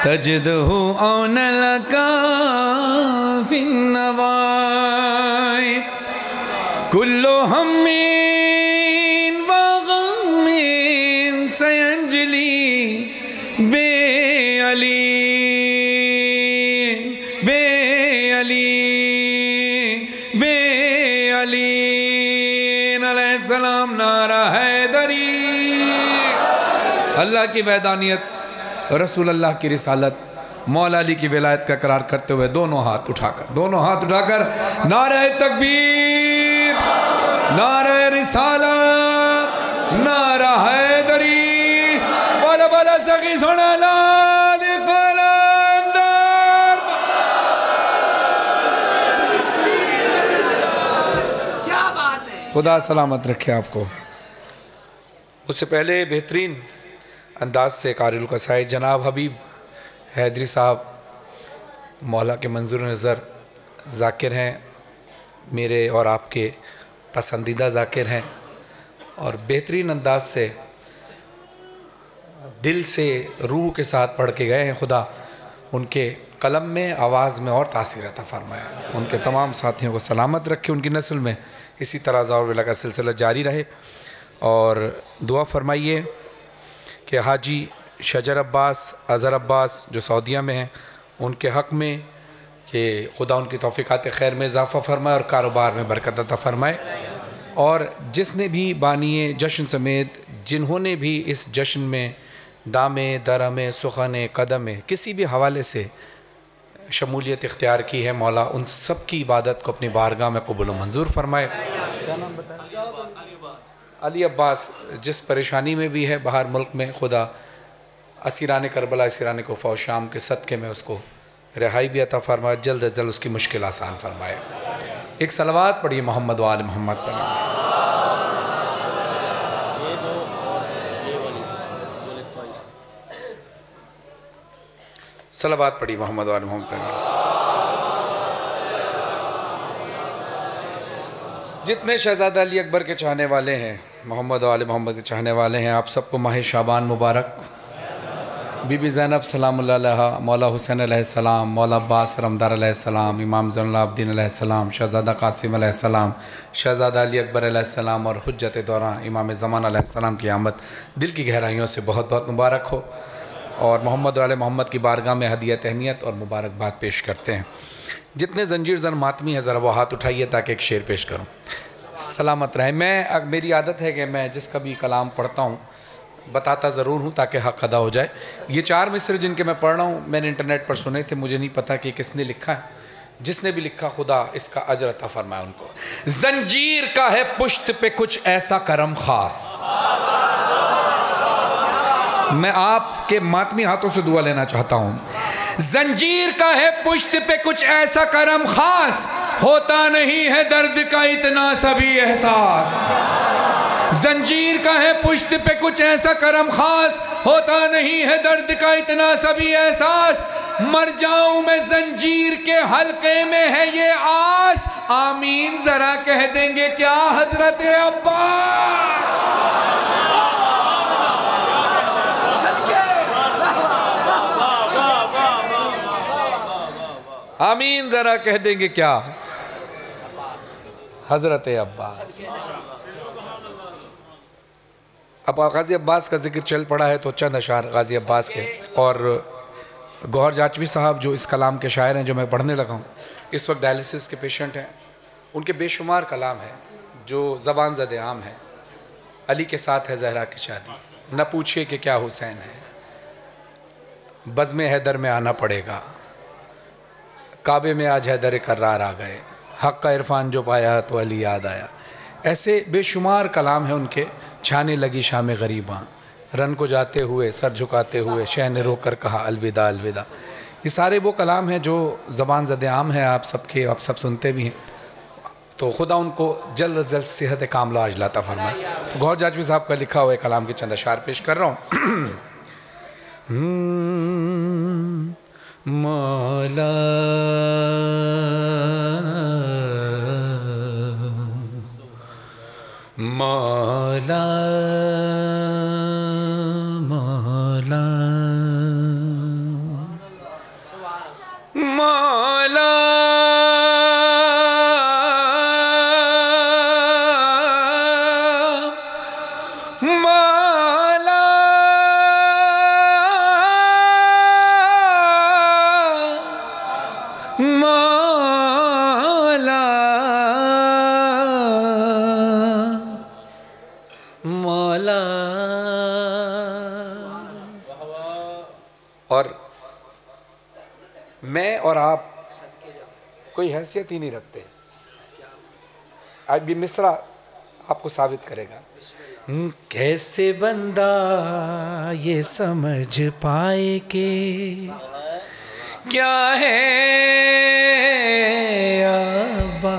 तजिदहु औनलका फिन्नवाई कुल्लो हम्मिन व गम्मिन सयंजली बे अली बे अली बे अली अलैहिस्सलाम नारा हैदरी। अल्लाह की वैदानियत, रसूल अल्लाह की रिसालत, मौला अली की विलायत का करार करते हुए दोनों हाथ उठाकर नारे तकबीर, नारे रिसालत, नारा हैदरी, बोला बोला सखी सोना लाल कलंदर। क्या बात है। खुदा सलामत रखे आपको। उससे पहले बेहतरीन अंदाज से कारिल कसाई जनाब हबीब हैदरी साहब मौला के मंजूर नज़र ज़ाकिर हैं, मेरे और आपके पसंदीदा ज़ाकिर हैं और बेहतरीन अंदाज से दिल से रूह के साथ पढ़ के गए हैं। खुदा उनके कलम में, आवाज़ में और तासीर अता फरमाए। उनके तमाम साथियों को सलामत रखे, उनकी नस्ल में इसी तरह ज़ावर का सिलसिला जारी रहे। और दुआ फरमाइए कि हाजी शजर अब्बास, अज़हर अब्बास जो सऊदीया में हैं, उनके हक़ में कि खुदा उनकी तौफ़ीक़ात खैर में इजाफ़ा फरमाए और कारोबार में बरकत अता फरमाए। और जिसने भी बानिए जश्न समेत जिन्होंने भी इस जश्न में दामे दरमे सुख़ने कदमे किसी भी हवाले से शमूलियत इख्तियार की है, मौला उन सब की इबादत को अपनी बारगाह में कबूल व मंजूर फरमाए। क्या नाम बताया? अली अब्बास जिस परेशानी में भी है बाहर मुल्क में, खुदा असीरान करबला, असीरान कोफा और शाम के सदक़े में उसको रिहाई भी अता फरमाए, जल्द अज जल्द उसकी मुश्किल आसान फरमाए। एक सलवात पढ़िए मोहम्मद व आले मोहम्मद पर। सलवात पढ़िए मोहम्मद व आले मोहम्मद पर। जितने शहज़ादा अली अकबर के चाहने वाले हैं, मोहम्मद वाले मोहम्मद के चाहने वाले हैं, आप सबको माह शाबान मुबारक। बीबी ज़ैनब सलामुल्लाह अलैहा, मौला हुसैन अलैहिस्सलाम, मौला अब्बास रमदार अलैहिस्सलाम, इमाम ज़ैनुल आबिदीन अलैहिस्सलाम, शहज़ादा कासिम अलैहिस्सलाम, शहज़ादा अली अकबर अलैहिस्सलाम और हुज्जत दौरान इमाम ज़मान अलैहिस्सलाम की आमद दिल की गहराइयों से बहुत बहुत मुबारक हो। और मोहम्मद वाले मोहम्मद की बारगाह में हदिया तहनीत और मुबारकबाद पेश करते हैं। जितने जंजीर ज़न मातमी है ज़रा वो हाथ उठाइए ताकि एक शेर पेश करूँ। सलामत रहे। मैं, मेरी आदत है कि मैं जिसका भी कलाम पढ़ता हूँ बताता ज़रूर हूँ ताकि हक़ अदा हो जाए। ये 4 मिसरे जिनके मैं पढ़ रहा हूँ मैंने इंटरनेट पर सुने थे, मुझे नहीं पता कि किसने लिखा है। जिसने भी लिखा खुदा इसका अजर अता फरमाए उनको। जंजीर का है पुश्त पे कुछ ऐसा करम ख़ास। मैं आपके मातमी हाथों से दुआ लेना चाहता हूँ। जंजीर का है पुश्त पे कुछ ऐसा करम ख़ास, होता नहीं है दर्द का इतना सभी एहसास। जंजीर का है पुश्त पे कुछ ऐसा करम ख़ास, होता नहीं है दर्द का इतना सभी एहसास। मर जाऊं मैं जंजीर के हल्के में है ये आस, आमीन जरा कह देंगे क्या हजरत अब्बास। आमीन जरा कह देंगे क्या हजरत अब्बास। अब गाज़ी अब्बास का जिक्र चल पड़ा है तो चंद अशार गाज़ी अब्बास के। और गौहर जाचवी साहब जो इस कलाम के शायर हैं, जो मैं पढ़ने लगा हूँ, इस वक्त डायलिसिस के पेशेंट हैं। उनके बेशुमार कलाम हैं जो ज़बान ज़द आम है। अली के साथ है ज़हरा की शादी, न पूछिए कि क्या हुसैन है, बज़्म हैदर में आना पड़ेगा, काबे में आज हैदर कर्रार आ गए, हक़ का इरफान जो पाया तो अली याद आया। ऐसे बेशुमार कलाम हैं उनके। छाने लगी शाम गरीबां, रन को जाते हुए सर झुकाते हुए शह ने रोक कर कहा अलविदा अलविदा। ये सारे वो कलाम हैं जो ज़बान ज़द आम है, आप सबके, आप सब सुनते भी हैं। तो खुदा उनको जल्द अज जल्द सेहत कामला अजला अता फरमाए। तो गौहर जाचवी साहब का लिखा हुआ कलाम के चंद अशार पेश कर रहा हूँ। मौला मौला मौला मौला मौला मौला मौला। और मैं और आप कोई हैसियत ही नहीं रखते। आज भी मिसरा आपको साबित करेगा। कैसे बंदा ये समझ पाए कि क्या है अब्बा,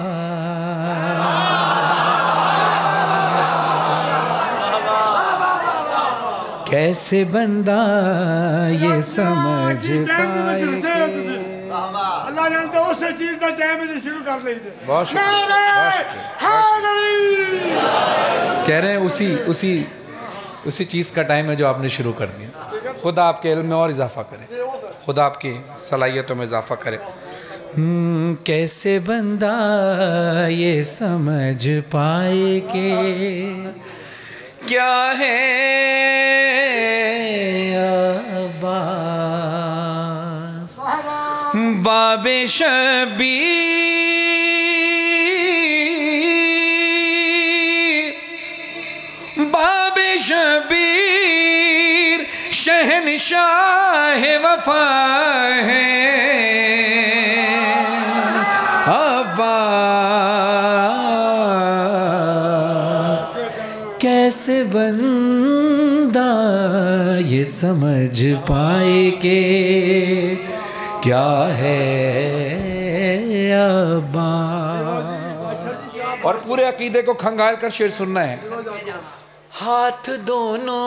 कैसे बंदा ये समझ पाए कि अल्लाह ने तो उस चीज का टाइम शुरू कर ली थी। बहुत कह रहे हैं उसी चीज़ का टाइम है जो आपने शुरू कर दिया। खुदा आपके इल्म में और इजाफा करे, खुदा आपकी सलाहियतों में इजाफा करे। कैसे बंदा ये समझ पाए कि क्या है अब्बास, बाबे शबीर शहनशाह वफा है अब्बास। कैसे बंदा ये समझ पाए कि क्या है अब्बास। और पूरे अकीदे को खंगाल कर शेर सुनना है। हाथ दोनों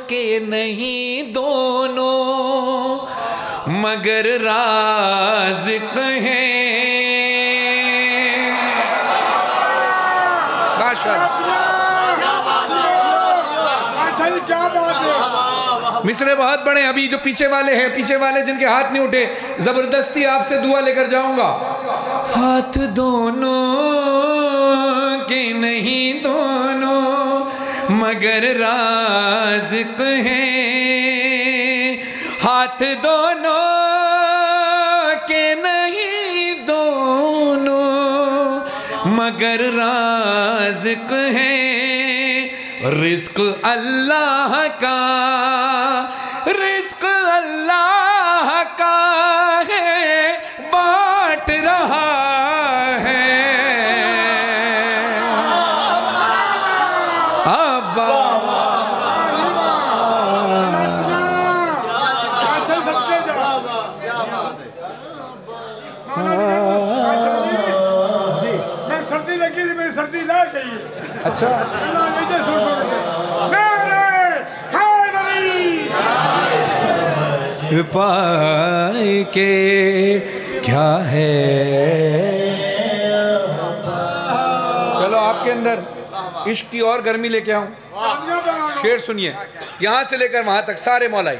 के नहीं दोनों मगर राज़िक़ हैं। क्या बात है। मिसरे बहुत बड़े। अभी जो पीछे वाले हैं, पीछे वाले जिनके हाथ नहीं उठे, जबरदस्ती आपसे दुआ लेकर जाऊंगा। हाथ दोनों के नहीं दोनों मगर राज़िक़ हैं। हाथ दोनों के नहीं दोनों मगर राज़िक़ हैं। रिज़्क़ अल्लाह का, रिज़्क़ अल्लाह का है, बाँट रहा है अब्बा। मैं सर्दी लगी थी, मेरी सर्दी ला गई। अच्छा पाए के क्या है। चलो आपके अंदर इश्क की और गर्मी लेके आऊं। शेर सुनिए, यहां से लेकर वहां तक सारे मौलाई।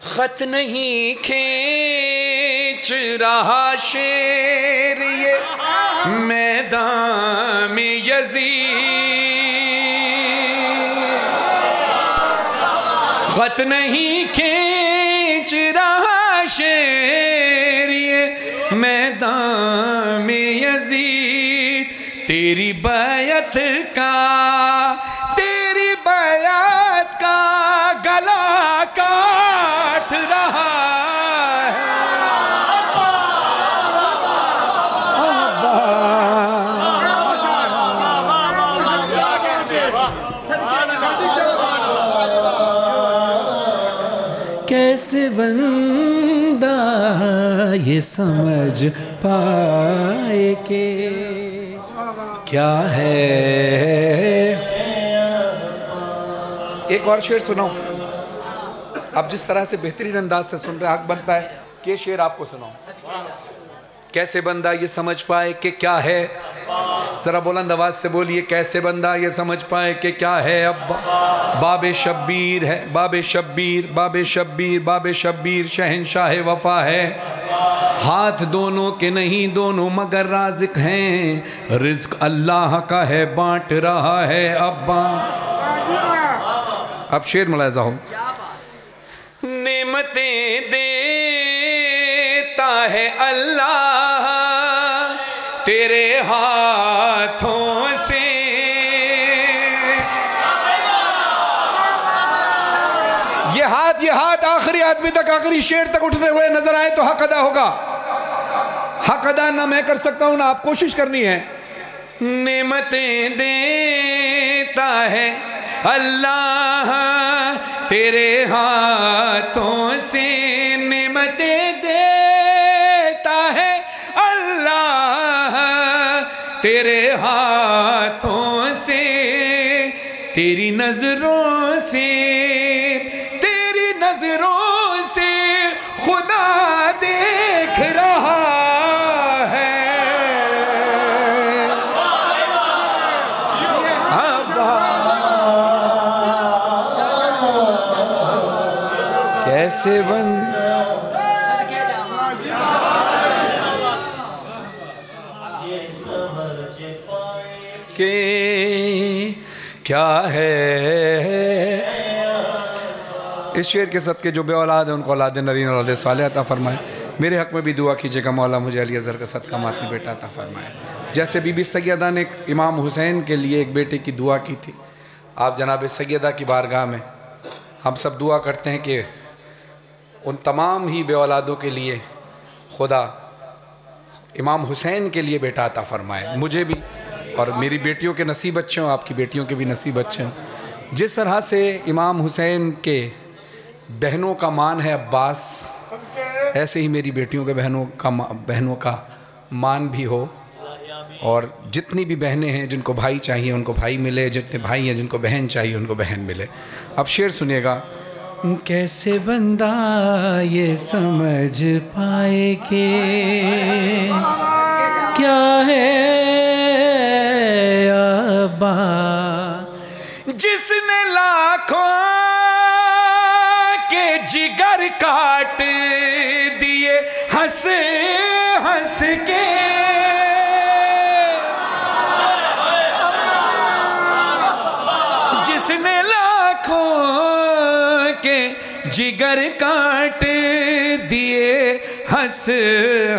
खत नहीं खींच रहा शेर ये मैदान में यज़ीद, खत नहीं खींच रहा शेर ये मैदान में यज़ीद। तेरी बैत का गला काट रहा है कैसे बंदा ये समझ पाए कि क्या है। एक और शेर सुनाऊं। आप जिस तरह से बेहतरीन अंदाज से सुन रहे, हक बनता है कि शेर आपको सुनाऊं। कैसे बंदा ये समझ पाए कि क्या है। ज़रा बुलंद आवाज़ से बोलिए, कैसे बंदा ये समझ पाए कि क्या है अब्बा। बाबे शब्बीर है, बाबे शब्बीर, बाबे शब्बीर, बाबे शब्बीर शहंशाह वफा है। हाथ दोनों के नहीं दोनों मगर राज़िक हैं, रिज़्क अल्लाह का है बांट रहा है अब्बा। अब शेर मुलाहिज़ा हो। नेमतें देता है अल्लाह तेरे हाथों से, ये हाथ आखिरी आदमी तक, आखिरी शेर तक उठते हुए नजर आए तो हक अदा होगा। हक अदा ना मैं कर सकता हूं ना आप, कोशिश करनी है। नेमतें देता है अल्लाह तेरे हाथों से, नेमतें देता है अल्लाह तेरे हाथों से, तेरी नजरों से, तेरी नजरों से खुदा देख रहा है। कैसे बंद के क्या है। इस शेर के सदके जो बे औलाद है उनको औलाद नरीन और औलाद सालेह अता फरमाए। मेरे हक़ में भी दुआ कीजिएगा मौला मुझे अली अज़हर का सदका मातनी बेटा अता फरमाए। जैसे बीबी सैयदा ने इमाम हुसैन के लिए एक बेटे की दुआ की थी, आप जनाब सैयदा की बारगाह में हम सब दुआ करते हैं कि उन तमाम ही बे औलादों के लिए खुदा इमाम हुसैन के लिए बेटा अता फरमाए। मुझे भी और मेरी बेटियों के नसीब अच्छे हों, आपकी बेटियों के भी नसीब अच्छे हों। जिस तरह से इमाम हुसैन के बहनों का मान है अब्बास, ऐसे ही मेरी बेटियों के बहनों का मान भी हो। और जितनी भी बहनें हैं जिनको भाई चाहिए उनको भाई मिले, जितने भाई हैं जिनको बहन चाहिए उनको बहन मिले। अब शेर सुनिएगा। कैसे बंदा ये समझ पाए कि क्या है अब्बा, जिसने लाखों के जिगर काट दिए हंस हंस के, जिसने लाखों के जिगर काट दिए हंस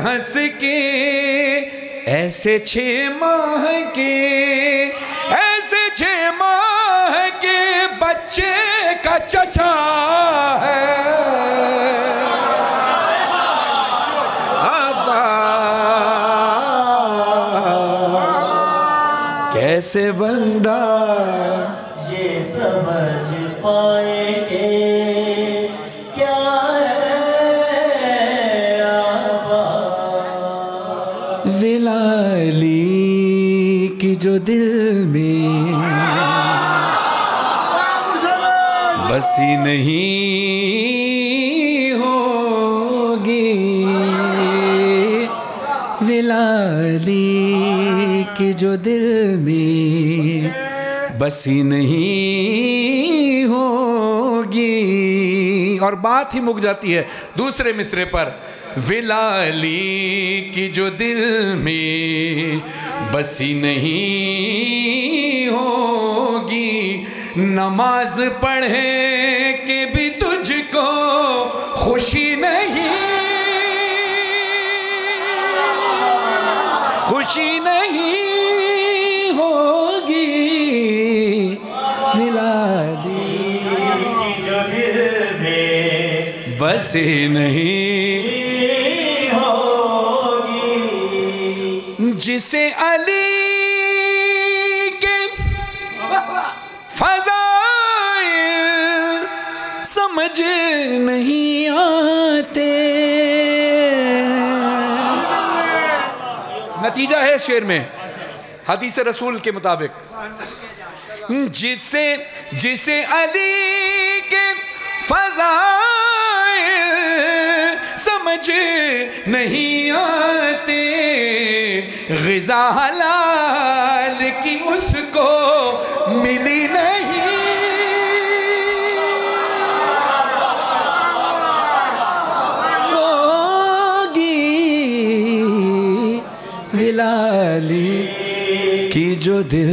हंस के, ऐसे 6 माह के, ऐसे 6 माह के बच्चे का चचा है अब्बा। कैसे बंदा ये समझ पाए क्या है अब्बा, विलाली की जो दिल में बसी नहीं होगी, विलाली की जो दिल में बसी नहीं होगी। और बात ही मुक जाती है दूसरे मिसरे पर, विलाली की जो दिल में बसी नहीं होगी, नमाज पढ़े के भी तुझको खुशी नहीं, खुशी नहीं होगी, विलाली की जो दिल में बसे नहीं होगी, जिसे अली के फज़ाइल समझ नहीं आते। नतीजा है शेर में हदीस रसूल के मुताबिक, जिसे जिसे अली के फज़ाइल समझ नहीं आते, ग़िज़ा हलाल तुझको मिली नहीं। बिलाली की जो दिल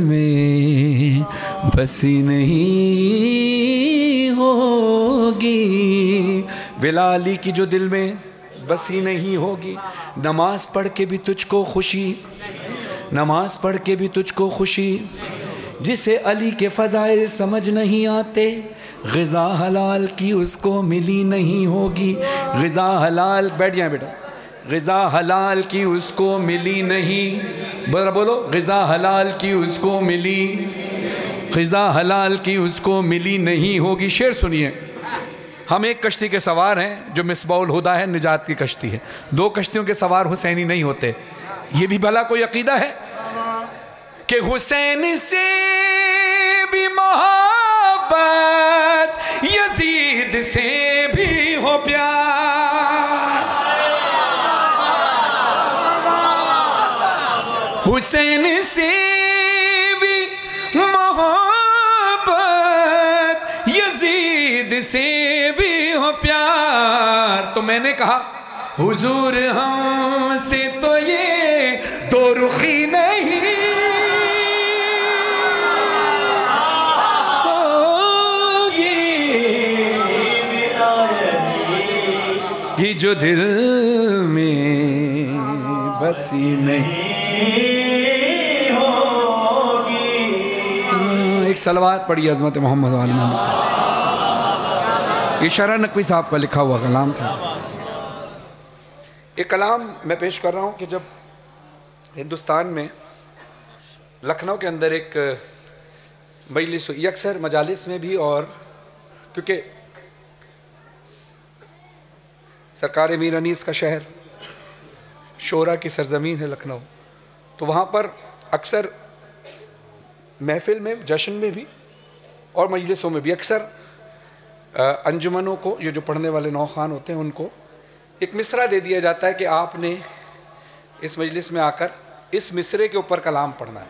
में बसी नहीं होगी, बिलाली की जो दिल में बसी नहीं होगी। नमाज पढ़ के भी तुझको खुशी, नमाज पढ़ के भी तुझको खुशी, जिसे अली के फ़ज़ाइल समझ नहीं आते, ग़िज़ा हलाल की उसको मिली नहीं होगी। ग़िज़ा हलाल, बैठ जाए बेटा, ग़िज़ा हलाल की उसको मिली नहीं, बोलो ग़िज़ा हलाल की उसको मिली, ग़िज़ा हलाल की उसको मिली नहीं होगी। शेर सुनिए, हम एक कश्ती के सवार हैं जो मिसबाउल हुदा है, निजात की कश्ती है। दो कश्तियों के सवार हुसैनी नहीं होते। ये भी भला कोई अकीदा है कि हुसैन से भी मोहब्बत, यजीद से भी हो प्यार, हुसैन से भी मोहब्बत, यजीद से भी हो प्यार। तो मैंने कहा हुजूर हमसे तो ये दो रुखी नहीं होगी, ये जो दिल में बसी नहीं होगी। एक सलवात पढ़ी अज़मत मोहम्मद वाले मोहम्मद, ये शरा नकवी साहब का लिखा हुआ कलाम था। ये कलाम मैं पेश कर रहा हूँ कि जब हिंदुस्तान में लखनऊ के अंदर एक मजलिस हुई, अक्सर मजालिस में भी, और क्योंकि सरकार मीर अनीस का शहर, शोरा की सरजमीन है लखनऊ, तो वहाँ पर अक्सर महफिल में, जश्न में भी और मजलिसों में भी अक्सर अंजुमनों को, ये जो पढ़ने वाले नौखान होते हैं, उनको एक मिसरा दे दिया जाता है कि आपने इस मजलिस में आकर इस मिसरे के ऊपर कलाम पढ़ना है,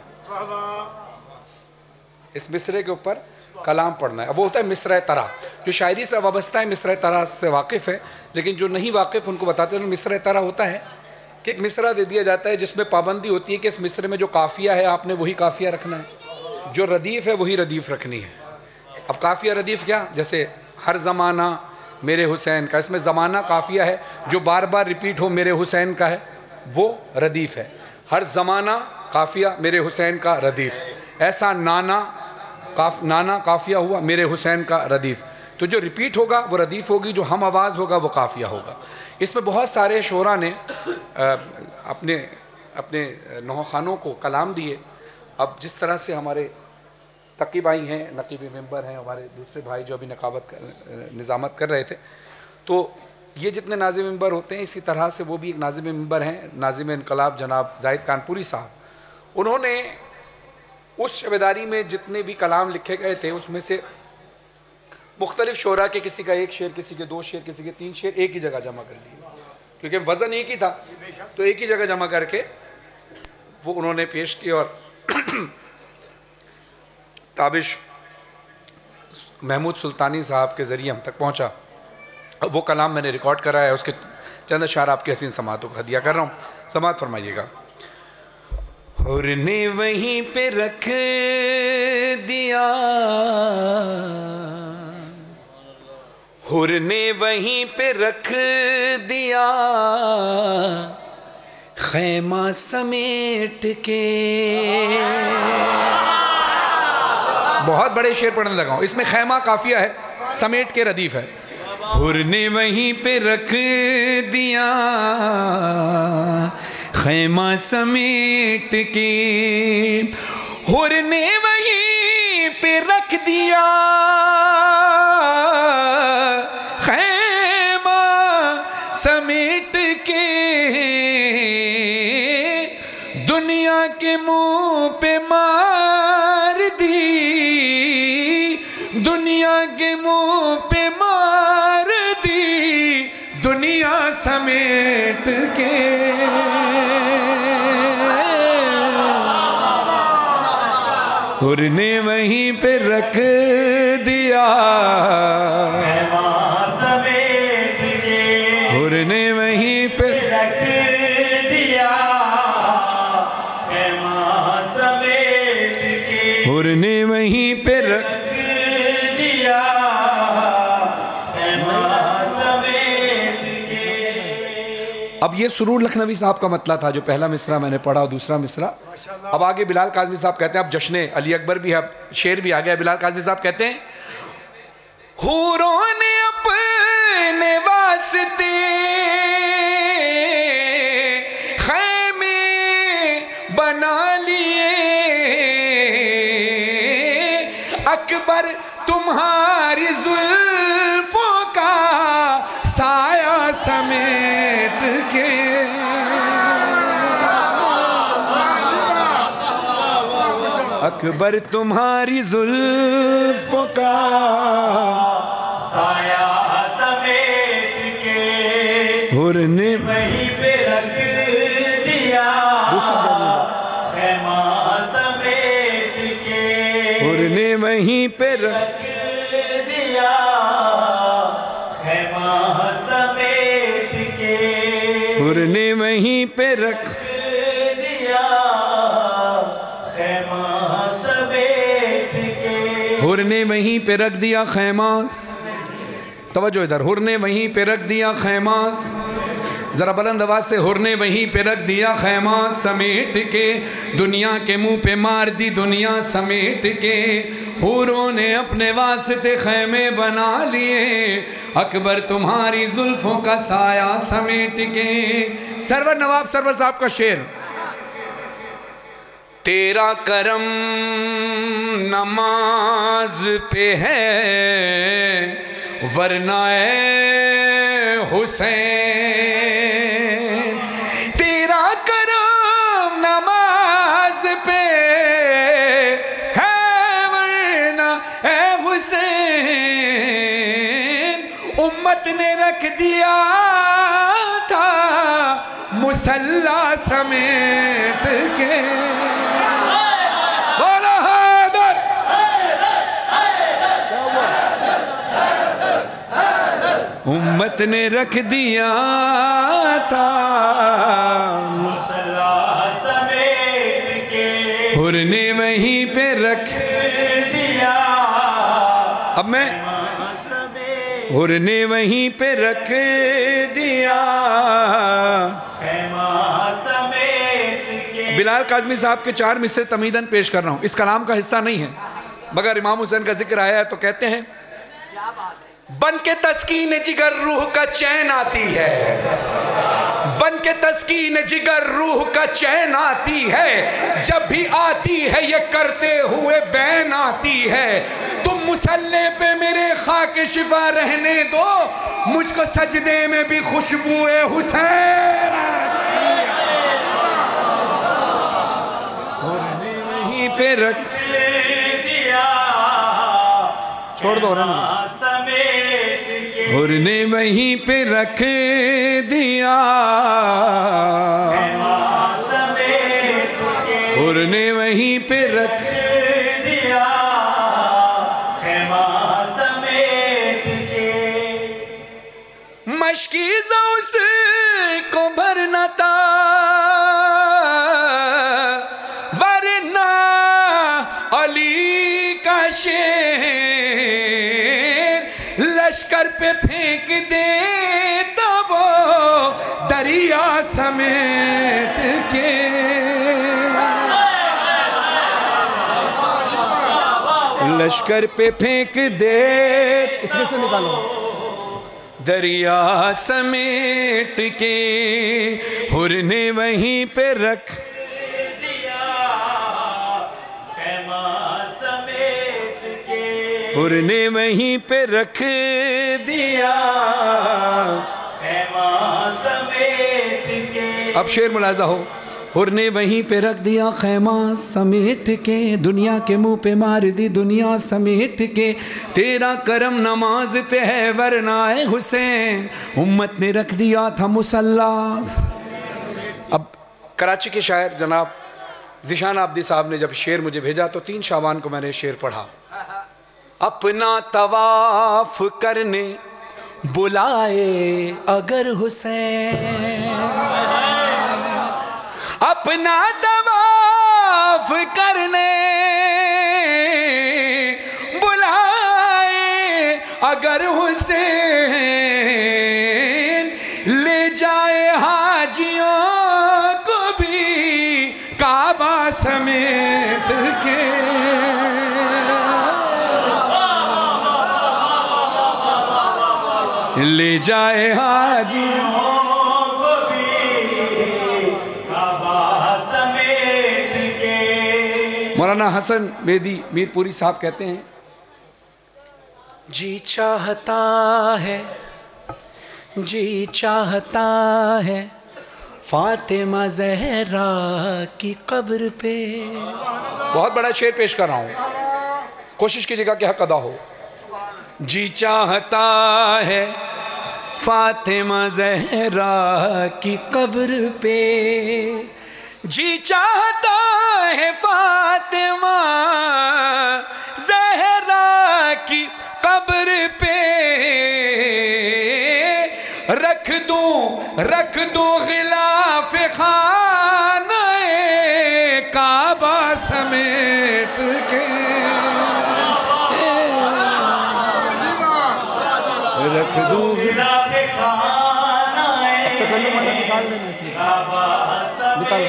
इस मिसरे के ऊपर कलाम पढ़ना है। अब वो होता है मिसरा तरा, जो शायरी से वाबस्ता है मिसरा तरा से वाकिफ़ है, लेकिन जो नहीं वाकिफ़ उनको बताते हैं मिसरा तरा होता है कि एक मिसरा दे दिया जाता है जिसमें पाबंदी होती है कि इस मिसरे में जो काफ़िया है आपने वही काफ़िया रखना है, जो रदीफ़ है वही रदीफ़ रखनी है। अब काफ़िया रदीफ़ क्या, जैसे हर ज़माना मेरे हुसैन का, इसमें ज़माना काफ़िया है, जो बार बार रिपीट हो मेरे हुसैन का है वो रदीफ़ है। हर ज़माना काफ़िया मेरे हुसैन का रदीफ़, ऐसा नाना काफ़िया हुआ मेरे हुसैन का रदीफ़। तो जो रिपीट होगा वो रदीफ़ होगी, जो हम आवाज़ होगा वो काफ़िया होगा। इसमें बहुत सारे शोरा ने अपने अपने नौखानों को कलाम दिए। अब जिस तरह से हमारे तकी भाई हैं, नकीबी मेंबर हैं, हमारे दूसरे भाई जो अभी निज़ामत कर रहे थे, तो ये जितने नाज़िम मेंबर होते हैं इसी तरह से वो भी एक नाज़िम मेंबर हैं, नाज़िम इनकलाब जनाब जाहिद कानपुरी साहब। उन्होंने उस शबेदारी में जितने भी कलाम लिखे गए थे उसमें से मुख्तलिफ़ शोरा के, किसी का एक शेर, किसी के दो शेर, किसी के तीन शेर एक ही जगह जमा कर लिए, क्योंकि वज़न एक ही था, तो एक ही जगह जमा करके वो उन्होंने पेश किए। और ताबिश महमूद सुल्तानी साहब के ज़रिए हम तक पहुँचा। अब वो कलाम मैंने रिकॉर्ड करा है, उसके चंद अशार आपकी हसीन समातों को हदिया कर रहा हूँ, समात फरमाइएगा। हुर ने वहीं पे रख दिया, हुर ने वहीं पे रख दिया, खैमा समेट के। बहुत बड़े शेर पढ़ने लगा हूँ, इसमें खैमा काफिया है, समेट के रदीफ है। हुर ने वहीं पे रख दिया, खैमा समेट के, हुर ने वहीं पे रख दिया, खैमा समेट के, दुनिया के मुंह पे मार दी, दुनिया के मुंह पे मार दी, दुनिया समेट के। हुर ने वहीं पे रख दिया, समेट के हुर ने वहीं पे रख दिया, खेमा समेट के हुर ने वहीं पे रख दिया, खेमा समेट के। अब ये सुरूर लखनवी साहब का मतला था जो पहला मिसरा मैंने पढ़ा और दूसरा मिसरा। अब आगे बिलाल काज़मी साहब कहते हैं, अब जश्न अली अकबर भी है, अब शेर भी आ गया। बिलाल काज़मी साहब कहते हैं, हूरों ने अपने वास्ते खैमे बना लिए, अकबर तुम्हारी जुल्फों का साया समेट के, अकबर तुम्हारी जुल्फों का साया समेट के हुर ने वहीं पे रख दिया, खेमा समेट के हुर ने वहीं पे रख दिया, खेमा समेट के हुर ने वहीं पे रख दिया, खेमा समेट के हुर ने वहीं पे रख दिया खैमास। तवज्जो इधर, हुर ने वहीं पे रख दिया खैमास, जरा बुलंद आवाज से, हुर ने वहीं पे रख दिया खैमास समेट के, दुनिया के मुंह पे मार दी दुनिया समेट के, हुरों ने अपने वास्ते खैमे बना लिए, अकबर तुम्हारी जुल्फों का साया समेट के। सरवर नवाब सरवर साहब का शेर, तेरा करम नमाज पे है वरना ए हुसैन, तेरा करम नमाज पे है वरना ए हुसैन, उम्मत ने रख दिया था मुसल्ला समेट के। उम्मत ने रख दिया था मुसल्ला समेट के, हुर ने वहीं पे रख दिया, अब मैं हुर ने वहीं पे रख दिया, खेमा समेट के। बिलाल काज़मी साहब के 4 मिसरे तमीदन पेश कर रहा हूँ, इस कलाम का हिस्सा नहीं है मगर इमाम हुसैन का जिक्र आया है तो कहते हैं, बन के तस्कीन जिगर रूह का चैन आती है, बन के तस्कीन जिगर रूह का चैन आती है, जब भी आती है ये करते हुए बैन आती है, तुम मुसल्ले पे मेरे खाके शिफा रहने दो, मुझको सजदे में भी खुशबुए हुसैन वहीं पे रख दिया, छोड़ दो ना, हुर ने वहीं पे रख दिया, हुर ने वहीं पे रख दिया, खेमा समेट के। मशकीज़ उसको भरना था वरना अली का शेर, लश्कर पे फेंक देता वो दरिया समेट के, लश्कर पे फेंक दे, इसमें से निकालो, दरिया समेट के, हुर ने वहीं पे रख दिया, खेमा समेट के, हुर ने वहीं पे रख दिया, खेमा समेट के। अब शेर मुलाजा हो, हुर ने वहीं पे रख दिया खैमा समेट के, दुनिया के मुंह पे मार दी दुनिया समेट के, तेरा करम नमाज पे है वरना ए हुसैन, उम्मत ने रख दिया था मुसल्ला। अब कराची के शायर जनाब ज़ीशान आबदी साहब ने जब शेर मुझे भेजा तो 3 शाबान को मैंने शेर पढ़ा। अपना तवाफ करने बुलाए अगर हुसैन, अपना तवाफ करने बुलाए अगर हुसैन, ले जाए हाजियों को भी काबा समेत के। ले जाए हाजियों को भी काबा समेट के। मौलाना हसन बेदी मीरपुरी साहब कहते हैं, जी चाहता है, जी चाहता है फातिमा ज़हरा की कब्र पे। बहुत बड़ा शेर पेश कर रहा हूँ, कोशिश कीजिएगा कि हक अदा हो। जी चाहता है फातिमा ज़हरा की कब्र पे, जी चाहता है फातिमा ज़हरा की कब्र पे, रख दूं गिलाफ खाने काबा समेट के, रख दूं गिलाफ खाने काबा समेट के।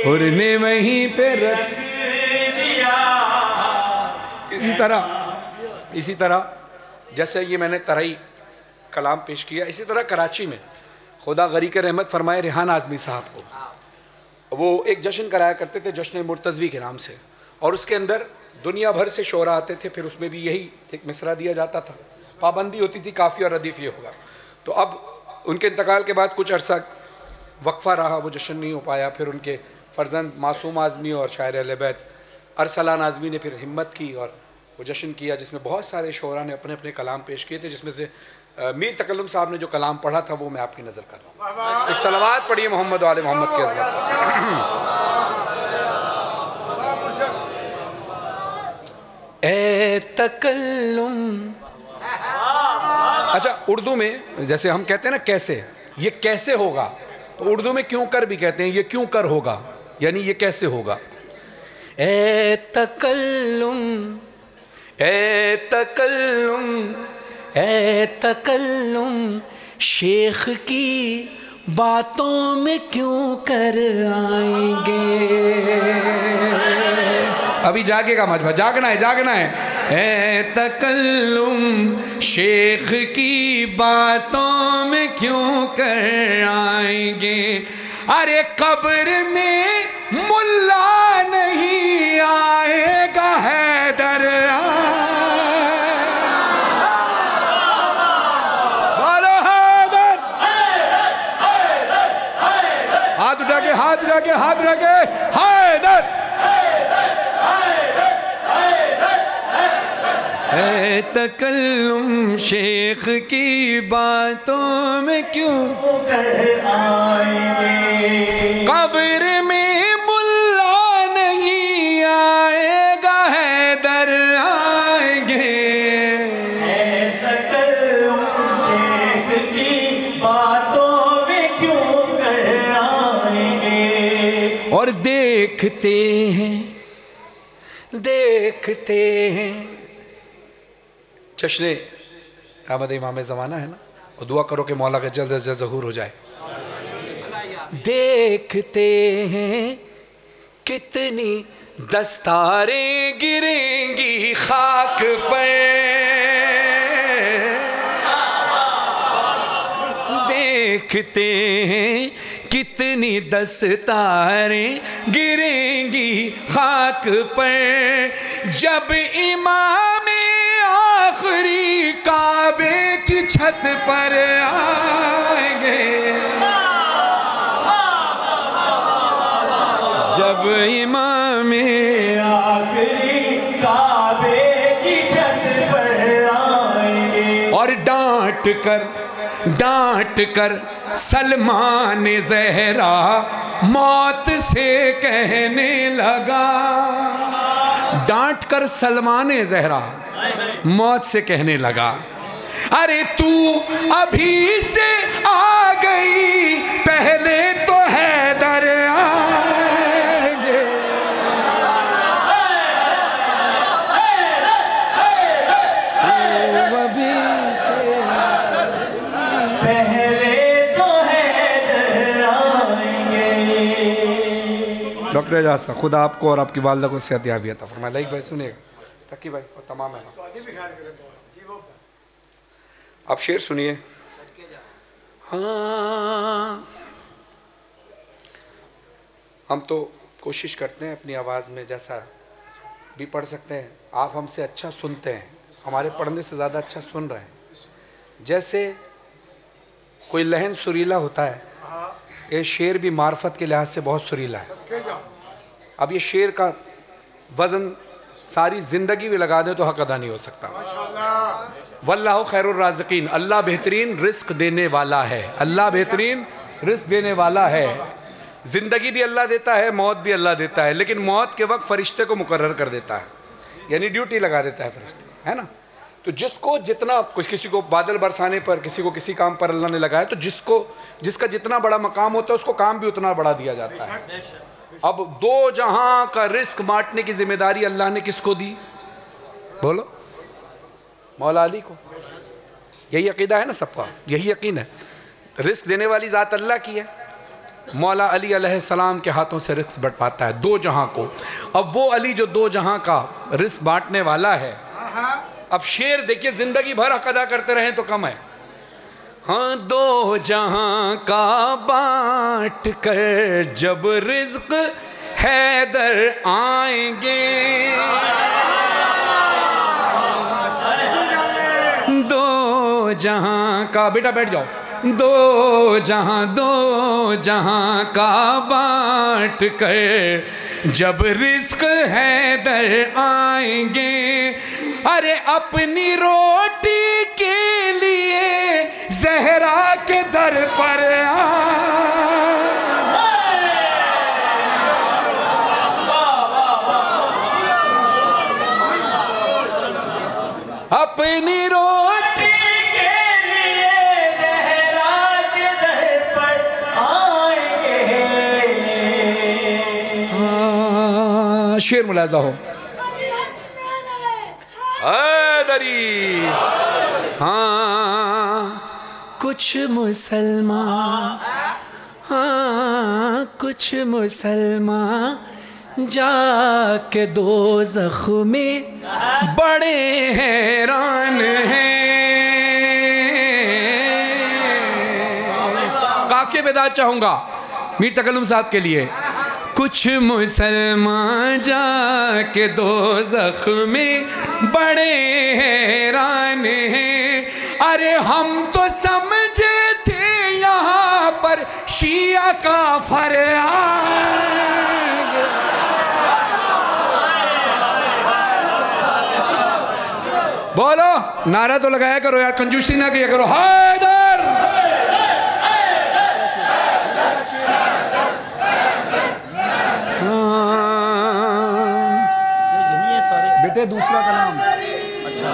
और ने वहीं पे रख दिया। इसी तरह जैसे ये मैंने तराई कलाम पेश किया, इसी तरह कराची में खुदा गरी के रहमत फरमाए रेहान आज़मी साहब को, वो एक जश्न कराया करते थे जश्न मुर्तज़वी के नाम से, और उसके अंदर दुनिया भर से शोरा आते थे। फिर उसमें भी यही एक मिसरा दिया जाता था, पाबंदी होती थी काफ़ी और रदीफ़ ये होगा। तो अब उनके इंतकाल के बाद कुछ अरसा वक्फ़ा रहा, वो जश्न नहीं हो पाया। फिर उनके फ़र्जंद मासूम आज़मी और शायर अहले बैत अरसलान आज़मी ने फिर हिम्मत की और वो जश्न किया, जिसमें बहुत सारे शोरा ने अपने अपने कलाम पेश किए थे, जिसमें से मीर तकल्लुम साहब ने जो कलाम पढ़ा था वो मैं आपकी नज़र कर रहा हूँ। एक सलावत पढ़िए मोहम्मद वाले मोहम्मद के अज़मत। ए तकल्लुम, अच्छा उर्दू में जैसे हम कहते हैं ना कैसे, ये कैसे होगा, तो उर्दू में क्यों कर भी कहते हैं, ये क्यों कर होगा, यानी ये कैसे होगा। ए तकल्लुम, ए तकल्लुम, ए तकल्लुम शेख की बातों में क्यों कर आएंगे। अभी जागेगा मजमा, जागना है, जागना है। ए तकल्लुम शेख की बातों में क्यों कर आएंगे। अरे कब्र में मुल्ला नहीं आएगा हैदर, हाथ उठा के, हाथ उठा के, हाथ उठा के, हैदर। ए तकल्लुम शेख की बातों में क्यों कर आएंगे। कब्र में मुल्ला नहीं आएगा हैदर आएंगे। ए तकल्लुम शेख की बातों में क्यों कर आएंगे। और देखते हैं, देखते हैं जश्न आमद इमाम ज़माना है ना, और दुआ करो कि मौला का जल्द अज ज़हूर हो जाए। देखते हैं कितनी दस्तारें गिरेंगी खाक पर, देखते हैं कितनी दस्तारें गिरेंगी खाक पर, जब इमाम आखिरी काबे की छत पर आएंगे। जब इमाम आखिरी काबे की छत पर आएंगे। और डांट कर सलमान ज़हरा मौत से कहने लगा, डांट कर सलमान ज़हरा मौत से कहने लगा, अरे तू अभी से आ गई, पहले तो हैदर आएंगे। अभी से पहले तो हैदर आएंगे। डॉक्टर एजाज साहब, खुदा आपको और आपकी वालदा को सेहतयाबी अता फरमाए। लाइक भाई सुनिएगा, तकी भाई और तमाम है। आप शेर सुनिए। हाँ, हम तो कोशिश करते हैं अपनी आवाज़ में जैसा भी पढ़ सकते हैं। आप हमसे अच्छा सुनते हैं, हमारे पढ़ने से ज़्यादा अच्छा सुन रहे हैं। जैसे कोई लहन सुरीला होता है, ये शेर भी मार्फत के लिहाज से बहुत सुरीला है। अब ये शेर का वज़न सारी ज़िंदगी भी लगा दें तो हक अदा नहीं हो सकता। वल्लाहु खैरुर राज़िकीन, अल्लाह बेहतरीन रिस्क देने वाला है। अल्लाह बेहतरीन रिस्क देने वाला है। ज़िंदगी भी अल्लाह देता है, मौत भी अल्लाह देता है, लेकिन मौत के वक्त फ़रिश्ते को मुकर्रर कर देता है, यानी ड्यूटी लगा देता है फ़रिश्ते, है ना। तो जिसको जितना, कुछ किसी को बादल बरसाने पर, किसी को किसी काम पर अल्लाह ने लगाया, तो जिसका जितना बड़ा मकाम होता है उसको काम भी उतना बड़ा दिया जाता है। अब दो जहां का रिस्क बांटने की जिम्मेदारी अल्लाह ने किसको दी? बोलो, मौला अली को। यही अकीदा है ना सबका, यही यकीन है। रिस्क देने वाली ज़ात अल्लाह की है। मौला अली अलैहिस्सलाम के हाथों से रिस्क बंटवाता है दो जहां को। अब वो अली जो दो जहां का रिस्क बांटने वाला है, अब शेर देखिए, जिंदगी भर हक अदा करते रहें तो कम है। हाँ, दो जहां का बांट कर जब रिज्क हैदर आएंगे, दो जहां का, बेटा बैठ जाओ, दो जहां का बांट कर जब रिज्क हैदर आएंगे, अरे अपनी रोटी के लिए ज़हरा के दर पर अपनी रोटी के लिए ज़हरा के दर पर आएंगे। शेर मुलाजा हो। दरी, हाँ कुछ मुसलमान, हाँ कुछ मुसलमान जाके दोज़ख में बड़े हैरान हैं। काफिये बेदात चाहूँगा मीर तकल्लुम साहब के लिए। कुछ मुसलमान जाके दोज़ख में बड़े हैरान हैं, अरे हम तो समझे थे यहाँ पर शिया का फरियाद। बोलो, नारा तो लगाया करो यार, कंजूसी ना किया करो। हैदर, बेटे दूसरा कलाम। अच्छा,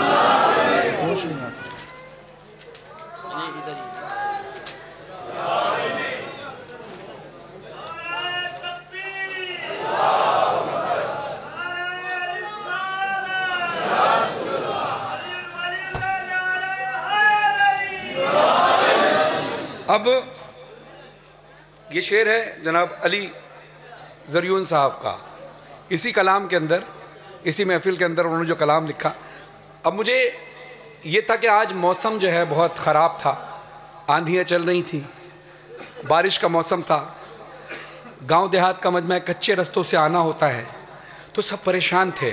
अब ये शेर है जनाब अली ज़रियून साहब का। इसी कलाम के अंदर, इसी महफिल के अंदर उन्होंने जो कलाम लिखा। अब मुझे ये था कि आज मौसम जो है बहुत ख़राब था, आंधियाँ चल रही थी, बारिश का मौसम था, गांव देहात का मजमा कच्चे रास्तों से आना होता है, तो सब परेशान थे।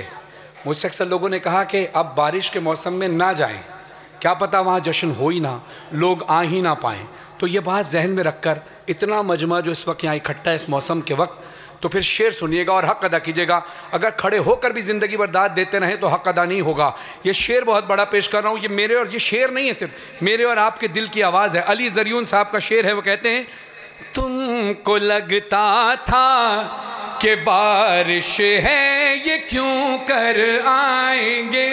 मुझसे अक्सर लोगों ने कहा कि अब बारिश के मौसम में ना जाएं, क्या पता वहाँ जश्न हो ही ना, लोग आ ही ना पाएँ। तो ये बात जहन में रखकर इतना मजमा जो इस वक्त यहाँ इकट्ठा है इस मौसम के वक्त, तो फिर शेर सुनिएगा और हक अदा कीजिएगा। अगर खड़े होकर भी ज़िंदगी भर दाद देते रहें तो हक अदा नहीं होगा। ये शेर बहुत बड़ा पेश कर रहा हूँ, ये मेरे और ये शेर नहीं है, सिर्फ मेरे और आपके दिल की आवाज़ है। अली ज़रियून साहब का शेर है, वो कहते हैं तुमको लगता था कि बारिश है ये क्यों कर आएंगे।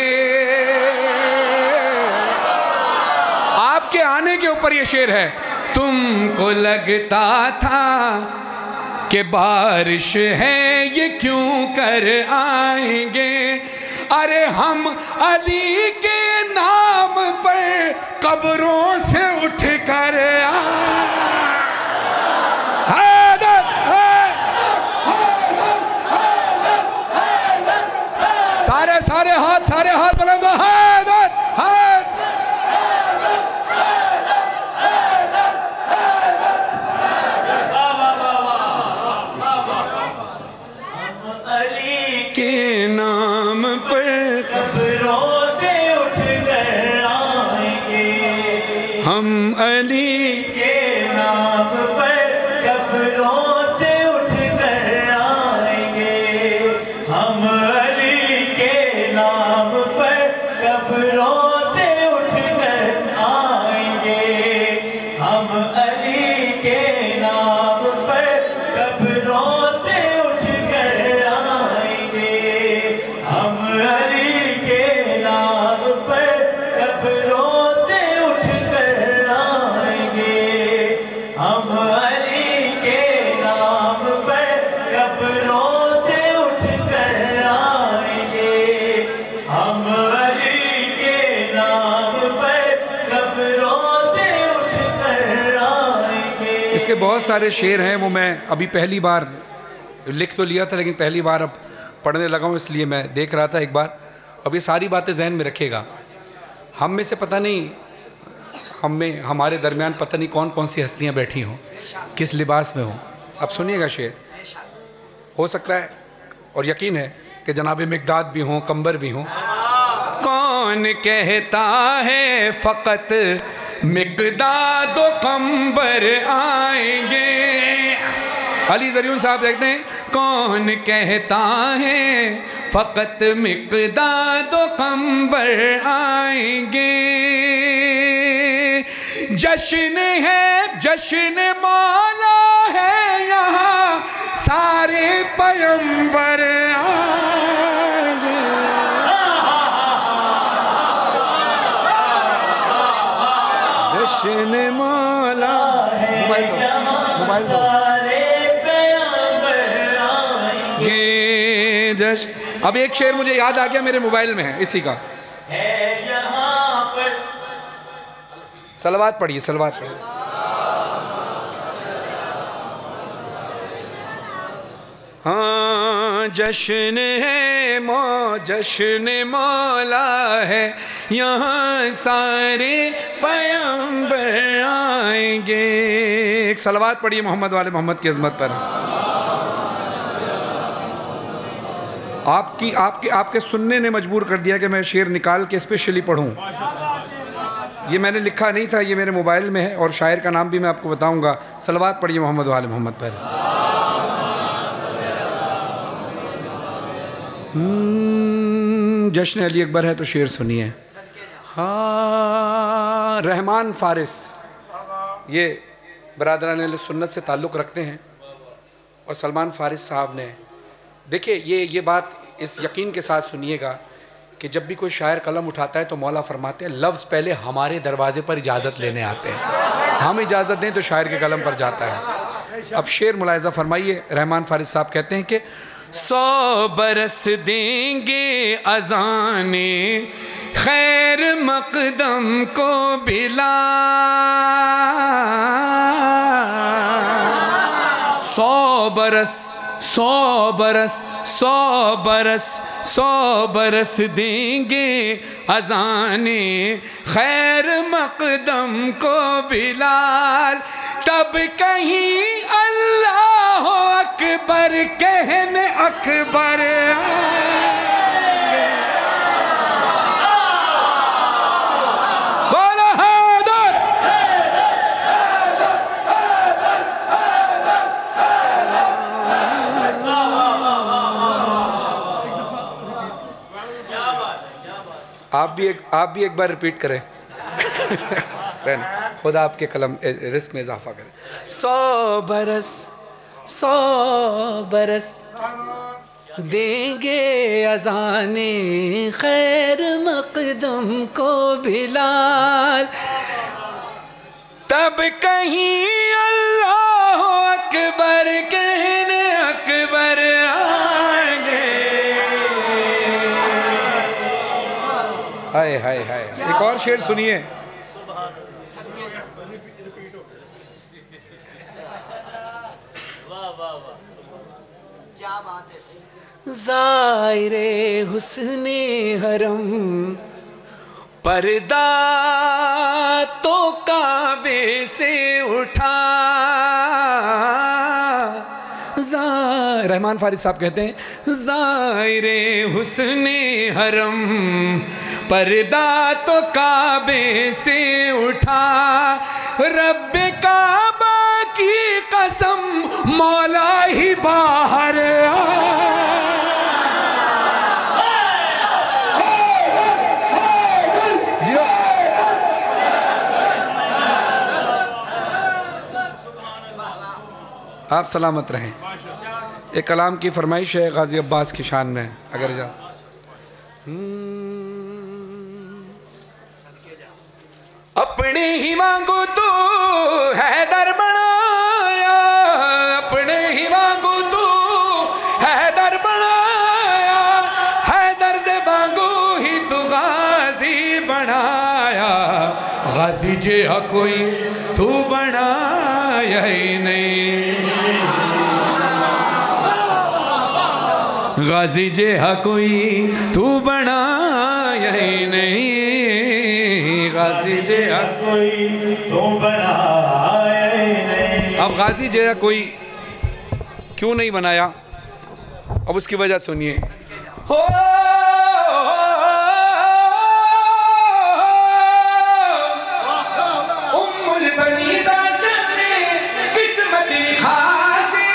आपके आने के ऊपर ये शेर है। तुमको लगता था कि बारिश है ये क्यों कर आएंगे। अरे हम अली के नाम पर कब्रों से उठ कर सारे हाथ बुलंद दो। हैदर हैदर अली के नाम पर कब्रों से उठ कर आएंगे। हम अली के नाम पर कब्रों से उठ कर आएंगे। हम अली के नाम पर कब्रों से उठ कर आएंगे। हम अली के नाम पर कब्रों से उठ कर आएंगे। हम अली के नाम पर कब्रों से उठ कर आएंगे। हम अली के नाम पर कब्रों से उठ कर आएंगे। हम अली के नाम पर कब्रों से उठ कर आएंगे। इसके बहुत सारे शेर हैं, वो मैं अभी पहली बार लिख तो लिया था लेकिन पहली बार अब पढ़ने लगा हूँ, इसलिए मैं देख रहा था एक बार। अब ये सारी बातें जहन में रखिएगा। हम में से पता नहीं, हम में हमारे दरमियान पता नहीं कौन कौन सी हस्तियाँ बैठी हों, किस लिबास में हों। अब सुनिएगा शेर, हो सकता है और यकीन है कि जनाब मिकदाद भी हों, कंबर भी हों। कौन कहता है फ़कत मिकदाद व कंबर आएंगे। अली ज़रियुन साहब देखते हैं, कौन कहता है फ़कत मिकदाद व कंबर आएंगे। जश्न है, जश्न मौला है यहाँ, सारे पैगंबर आएंगे। जश्न मौला है मोबाइल सारे पैगंबर आएंगे। जश्न। अब एक शेर मुझे याद आ गया, मेरे मोबाइल में है इसी का। है यहाँ पर सलवात पढ़िए, सलवात पढ़िए। हाँ जश्न है जश्न मौला है यहाँ, सारे पैगंबर आएंगे। एक सलवात पढ़िए मोहम्मद वाले मोहम्मद की अज़मत पर। आपके सुनने ने मजबूर कर दिया कि मैं शेर निकाल के स्पेशली पढ़ूं। ये मैंने लिखा नहीं था, ये मेरे मोबाइल में है और शायर का नाम भी मैं आपको बताऊंगा। सलवात पढ़िए मोहम्मद वाले मोहम्मद पर। जश्न अली अकबर है तो शेर सुनिए। हाँ रहमान फारिस, ये बरादरान अहले सुन्नत से ताल्लुक़ रखते हैं और सलमान फारिस साहब ने, देखिए ये बात इस यकीन के साथ सुनिएगा कि जब भी कोई शायर कलम उठाता है तो मौला फरमाते हैं लफ्ज़ पहले हमारे दरवाजे पर इजाज़त लेने आते हैं, हम इजाज़त दें तो शायर के कलम पर जाता है। अब शेर मुलाहिज़ा फरमाइए। रहमान फारिस साहब कहते हैं कि 100 बरस देंगे अज़ाने खैर मक़दम को बिला, 100 बरस देंगे अज़ाने खैर मक़दम को बिलाल, तब कहीं अल्लाह अकबर कहने अकबर बोलो हैदर। आप भी एक बार रिपीट करें। खुदा आपके कलम रिस्क में इजाफा करे। 100 बरस देंगे अज़ाने खैर मक़दम को बिलाल, तब कहीं अल्लाह अकबर कहने अकबर आएंगे। हाय हाय हाय। एक और शेर सुनिए। ज़ाहिरे हुस्ने हरम पर्दा तो काबे से उठा। रहमान फारिस साहब कहते हैं ज़ाहिरे हुस्ने हरम पर्दा तो काबे से उठा, रब्बे काबा की कसम मौला ही बाहर आप सलामत रहें। एक कलाम की फरमाइश है गाजी अब्बास की शान में, अगर जा अपने ही वांगू तो हैदर बनाया, अपने ही वांगू तो हैदर बनाया, हैदर दे वांगू ही तो गाजी बनाया, गाजी जे कोई तू बनाया ही नहीं, गाजी जे कोई तू बनाया ही नहीं, गाजी जे कोई तू बनाया ही नहीं। अब गाजी जे कोई क्यों नहीं बनाया, अब उसकी वजह सुनिए। हो उम्मुल बनीदा चन्ने किस्मत खासी,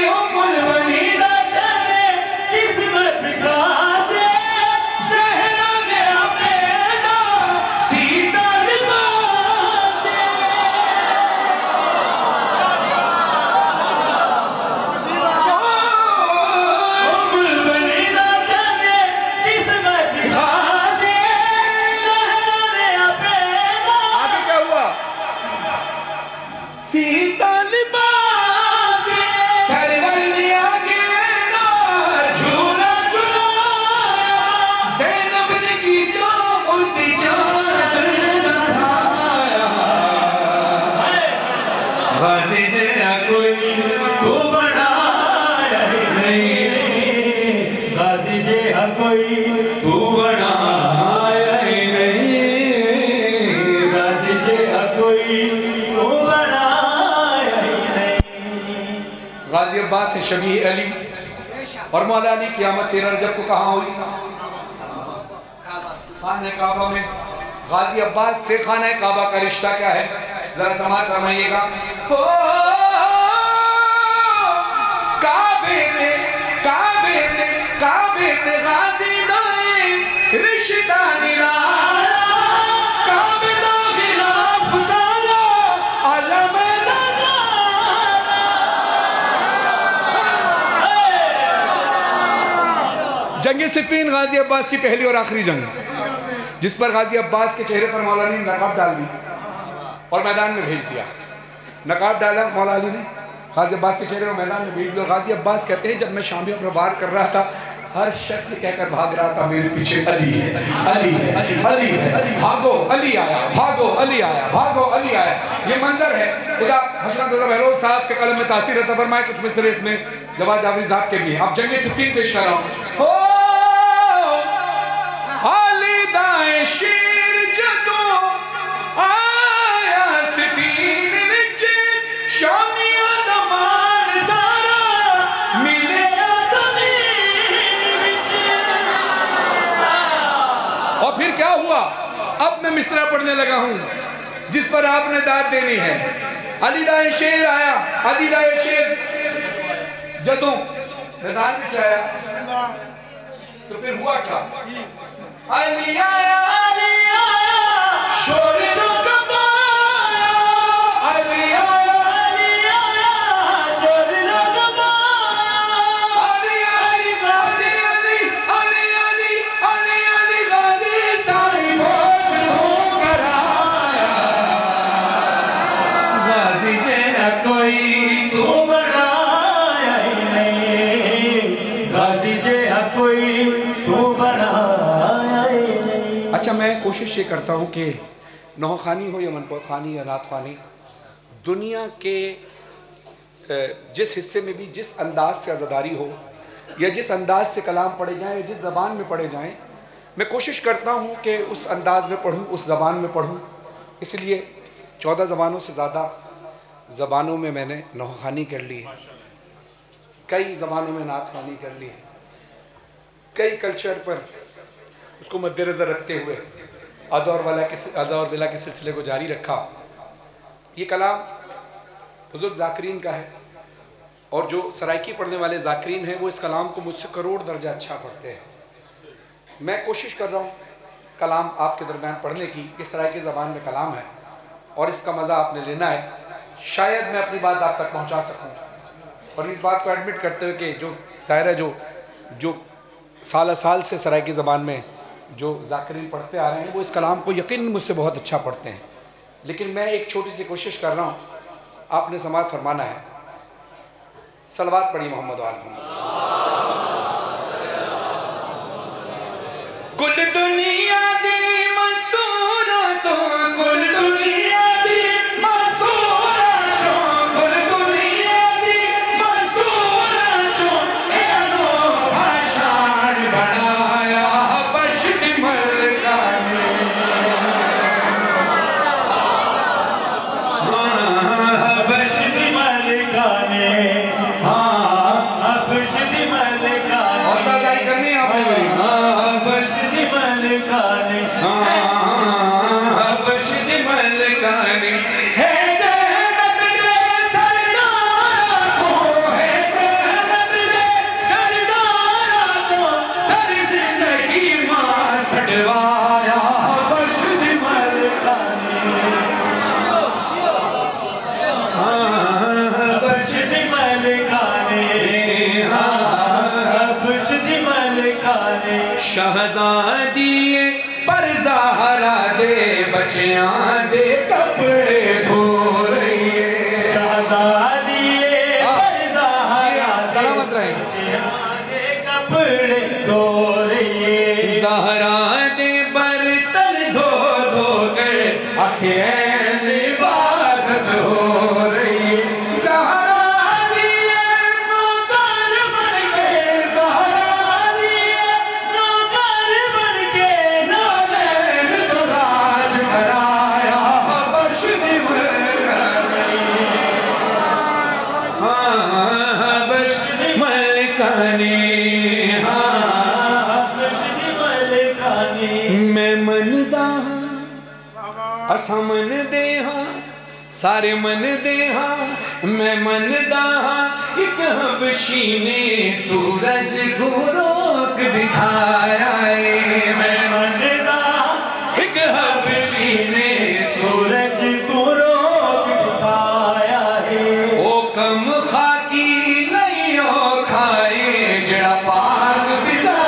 उम्मुल बनीदा चले किस्मत खासे, ज़हरा ने अबेदा सीता लिबासे। उम्मुल बनीदा चले किस्मत खासे, ज़हरा ने अबेदा आगे क्या हुआ? सीता लिबासे सरवर ने आगे ना झूला झूलाया, ज़ैनब ने की तो उनकी चाँद नसाया, गाजी जे कोई तू बनाया ही नहीं, गाजी जे कोई तू बनाया ही नहीं। गाजी जे कोई तू बनाया ही नहीं। गाजी अब्बास से शबी अली और मौला अली क़यामत 13 रजब को कहाँ हुई? खाने काबा में। गाजी अब्बास से खाने काबा का रिश्ता क्या है, जरा समाज फरमाइएगा। ओ काबे ते काबे ते काबे ते गाजी दाए रिश्ता निराला, काबे दा गिलाफ काला अलम जंग सिफ़ीन गाजी अब्बास की पहली और आखिरी जंग, जिस पर गाजी अब्बास के चेहरे पर मौला अली ने नकाब डाल दी और मैदान में भेज दिया। नकाब डाला मौला अली ने, गाजी अब्बास के चेहरे पर मैदान में भेज दिया। गाजी अब्बास कहते हैं जब मैं शामियों पर वार कर रहा था, हर शख्स कहकर भाग रहा था मेरे पीछे अली है, अली है, अली है, भागो अली आया, भागो अली आया, भागो अली आया। ये मंजर है। खुदा हज़रत रज़ा बहलोल साहब के कलम में तासीर अता फरमाए, कुछ मिसरे इसमें जवाद जावेद साहब के भी। अब जंग सिफ़ीन पेश कर रहा हूँ। अली दाए शेर जदों आया सिफ़ीन विच, शामियां दा मान सारा मिले ज़मीन विच। और फिर क्या हुआ? अब मैं मिसरा पढ़ने लगा हूं जिस पर आपने दाद देनी है। अली दाए शेर आया, अली दाए शेर जदों मैदान में आया तो फिर हुआ क्या? अली आया, शोर नो कमाल कोशिश ये करता हूँ कि नौखानी हो या मनकोत खानी या नात खानी, दुनिया के जिस हिस्से में भी जिस अंदाज से अज़ादारी हो या जिस अंदाज से कलाम पढ़े जाएँ या जिस ज़बान में पढ़े जाएँ, मैं कोशिश करता हूँ कि उस अंदाज में पढ़ूँ, उस ज़बान में पढ़ूँ। इसलिए 14 ज़बानों से ज़्यादा ज़बानों में मैंने नौखानी कर ली है, कई ज़बानों में नात खानी कर ली है, कई कल्चर पर उसको मद्देनज़र रखते हुए अज़ा और विला के सिलसिले को जारी रखा। ये कलाम बुज़ुर्ग ज़ाकिरीन का है और जो सराइकी पढ़ने वाले ज़ाकिरीन हैं वो इस कलाम को मुझसे करोड़ दर्जा अच्छा पढ़ते हैं। मैं कोशिश कर रहा हूँ कलाम आपके दरमियान पढ़ने की। ये सराइकी ज़बान में कलाम है और इसका मज़ा आपने लेना है। शायद मैं अपनी बात आप तक पहुँचा सकूँ और इस बात को एडमिट करते हुए कि जो ज़ाहिर है जो साल साल से सराइकी ज़बान में जो ज़ाकिरीन पढ़ते आ रहे हैं वो इस कलाम को यकीन मुझसे बहुत अच्छा पढ़ते हैं। लेकिन मैं एक छोटी सी कोशिश कर रहा हूँ, आपने समाअत फरमाना है। सलवात पढ़ी मोहम्मद वाले कुल दुनिया दी मस्तूरा तो कुल दुनिया दी मस्तूरा छो कुल दुनिया दी मस्तूरा छो एनो भाषान बनाया बशद मलका ने बशद मलका ने बशद मलका और सजाई करनी है आपने मेरी बशद मलका ने बशद मलका ने है जन्नत दे सरदारा को है जन्नत दे सरदारा को सारी जिंदगी मां सड़वाया बशद मलका ने बशद मलका ने बशद मलका ने शहजादी पर ज़हरा दे बच्चियां दे कपड़े धो रही है। शहजादी पर ज़हरा सलामत रहे। दे कपड़े धो रही है। ज़हरा दे बर्तन धो धो कर आँखें इबादत हो रही है। ज़हरा दिए नौकर बन के, ज़हरा दिए नौकर बन के नालैन तो राज कराया बशद मलका ने बशद मलका ने मैं मनदा असा मन दे हाँ सारे मन दे हाँ मैं मनदा एक हबशी ने सूरज को रोक दिखाया है। मैं मनदा एक हबशी ने सूरज को रोक दिखाया है। ओ कम खाकी लियो खाए जड़ा पाक फिजा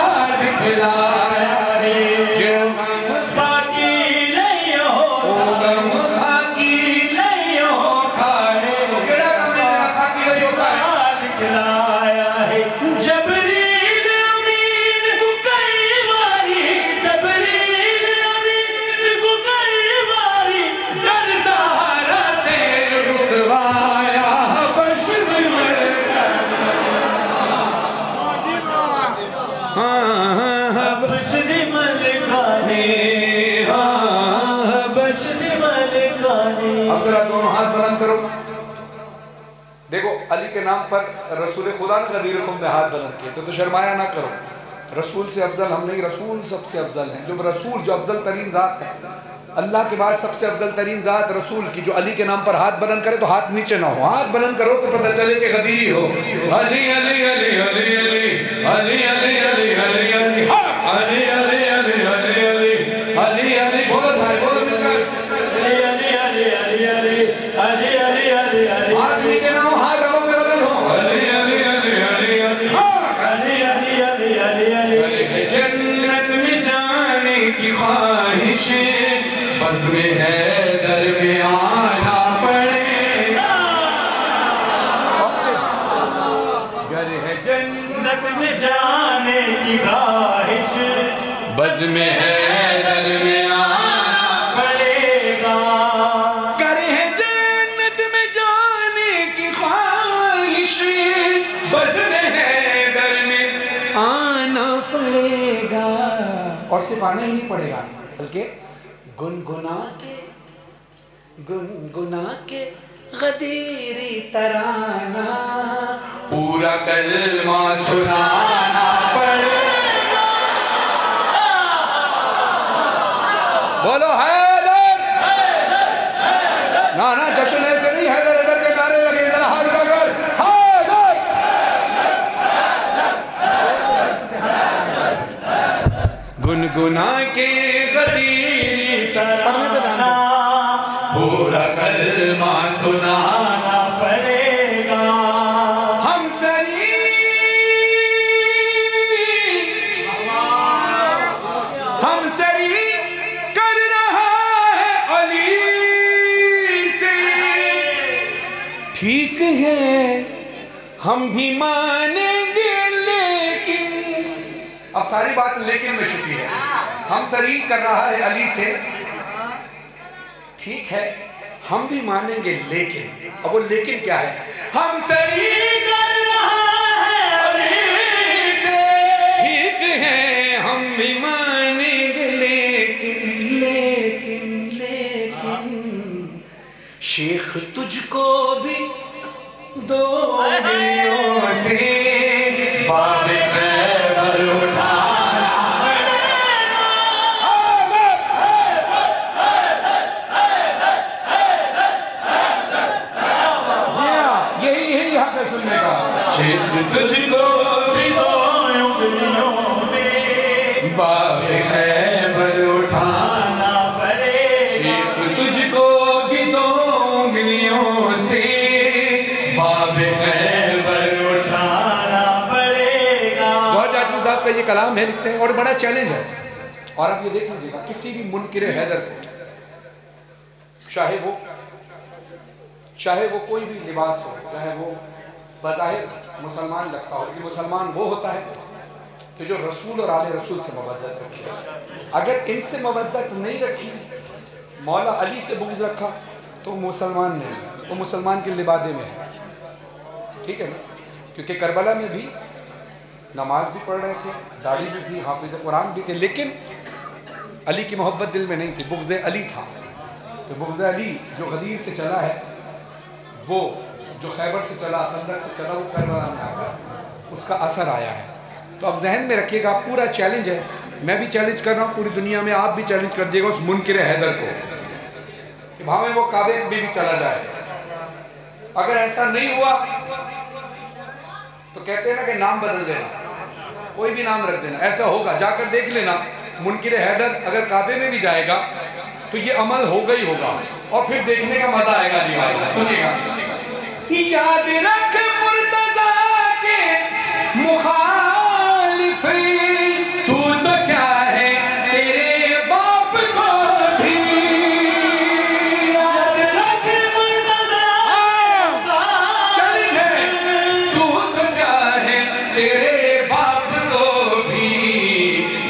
दिखलाया है। जड़ा बाकी नहीं हो ओ कम खाकी लियो खाए जड़ा कम जड़ा खाकी लियो खाए दिखलाया है। जबरील अमीन को कई बारी जबरील अमीन को कई बारी डर ज़हरा ते रुकवाया बशद मलका बशद मलका ने बशद मलका ने अब जरा दोनों हाथ बुलंद करो। देखो अली के नाम पर रसूल खुदा ने गदीर खुम में हाथ बुलंद किए तो शर्माया ना करो। रसूल से अफजल हम नहीं, रसूल सबसे अफजल है। जो रसूल जो अफजल तरीन ज़ात है, अल्लाह के बाद सबसे अफजल तरीन ज़ात रसूल की, जो अली के नाम पर हाथ बुलंद करे तो हाथ नीचे ना हो, हाथ बुलंद करो तो पता चले कि गदीर हो। अली अली अली अली अली अली अली अली अली अली अली अली अली अली अली अली अली बोलो सारे बोलो मिलकर अली अली अली अली अली अली अली अली हाथ नीचे ना हो, हाथ रबों में बदल हो। अली अली अली अली अली अली अली अली अली अली जन्नत में जाने की ख्वाहिश बज़्म में है दर में आना पड़ेगा। गर है जन्नत में जाने की ख्वाहिश बज़्म में है दर में आना और सिर्फ आना ही नहीं पड़ेगा, बल्कि गुनगुना के गदीरी तराना पूरा कलमा सुनाना पड़ेगा। बोलो हैदर। ना ना जश्न ऐसे नहीं, हैदर हैदर के नारे लगे, जरा हाथ उठाकर हैदर। गुनगुना के गदीरी तराना पूरा कलमा सुनाना पड़ेगा। हम सरी कर रहा है अली से, ठीक है हम भी मानेंगे लेकिन, अब सारी बात लेकिन में चुकी है। हम सरी कर रहा है अली से, ठीक है हम भी मानेंगे लेकिन, अब वो लेकिन क्या है? हम सही कर रहा है अली से, ठीक है हम भी मानेंगे लेकिन लेकिन लेकिन शेख तुझको भी दो उंगलियों से बाब खैबर उठाना सुनने का। शेख तुझको भी दो उंगलियों में बाब खैबर उठाना पड़ेगा। शेख तुझको भी दो उंगलियों से बाब खैबर उठाना पड़ेगा। गौहर जाटवी साहब का ये कलाम है, लिखते हैं, और बड़ा चैलेंज है। और आप ये देख लीजिएगा, किसी भी मुनकिर हैदर को, चाहे वो कोई भी लिबास हो, चाहे वो बज़ाहिर मुसलमान लगता हो, कि मुसलमान वो होता है कि जो रसूल और आले रसूल से मवद्दत रखे। अगर इनसे मवद्दत नहीं रखी, मौला अली से बुग़्ज़ रखा, तो मुसलमान नहीं, वो मुसलमान के लिबादे में है। ठीक है ना? क्योंकि करबला में भी नमाज भी पढ़ रहे थे, दाढ़ी भी थी, हाफिज़ कुरान भी थे, लेकिन अली की मोहब्बत दिल में नहीं थी, बुग़्ज़ अली था। तो बुग़्ज़ अली जो गदीर से चला है, वो जो खैबर से चला, खंदक से चला, वो करबला में आ गया, उसका असर आया है। तो अब जहन में रखिएगा, पूरा चैलेंज है, मैं भी चैलेंज कर रहा हूँ, पूरी दुनिया में आप भी चैलेंज कर दिएगा उस मुनकिर हैदर को कि भावें वो काबे में भी चला जाए। अगर ऐसा नहीं हुआ तो कहते हैं ना कि नाम बदल देना, कोई भी नाम रख देना, ऐसा होगा, जाकर देख लेना। मुनकिर हैदर अगर काबे में भी जाएगा तो ये अमल होगा ही होगा, और फिर देखने का मजा आएगा। नहीं आएगा? सुनिएगा, याद रख मुर्तज़ा के मुखालिफ, तू तो क्या है तेरे बाप को भी याद रख मुर्तज़ा, चलिए तू तो क्या है तेरे बाप को भी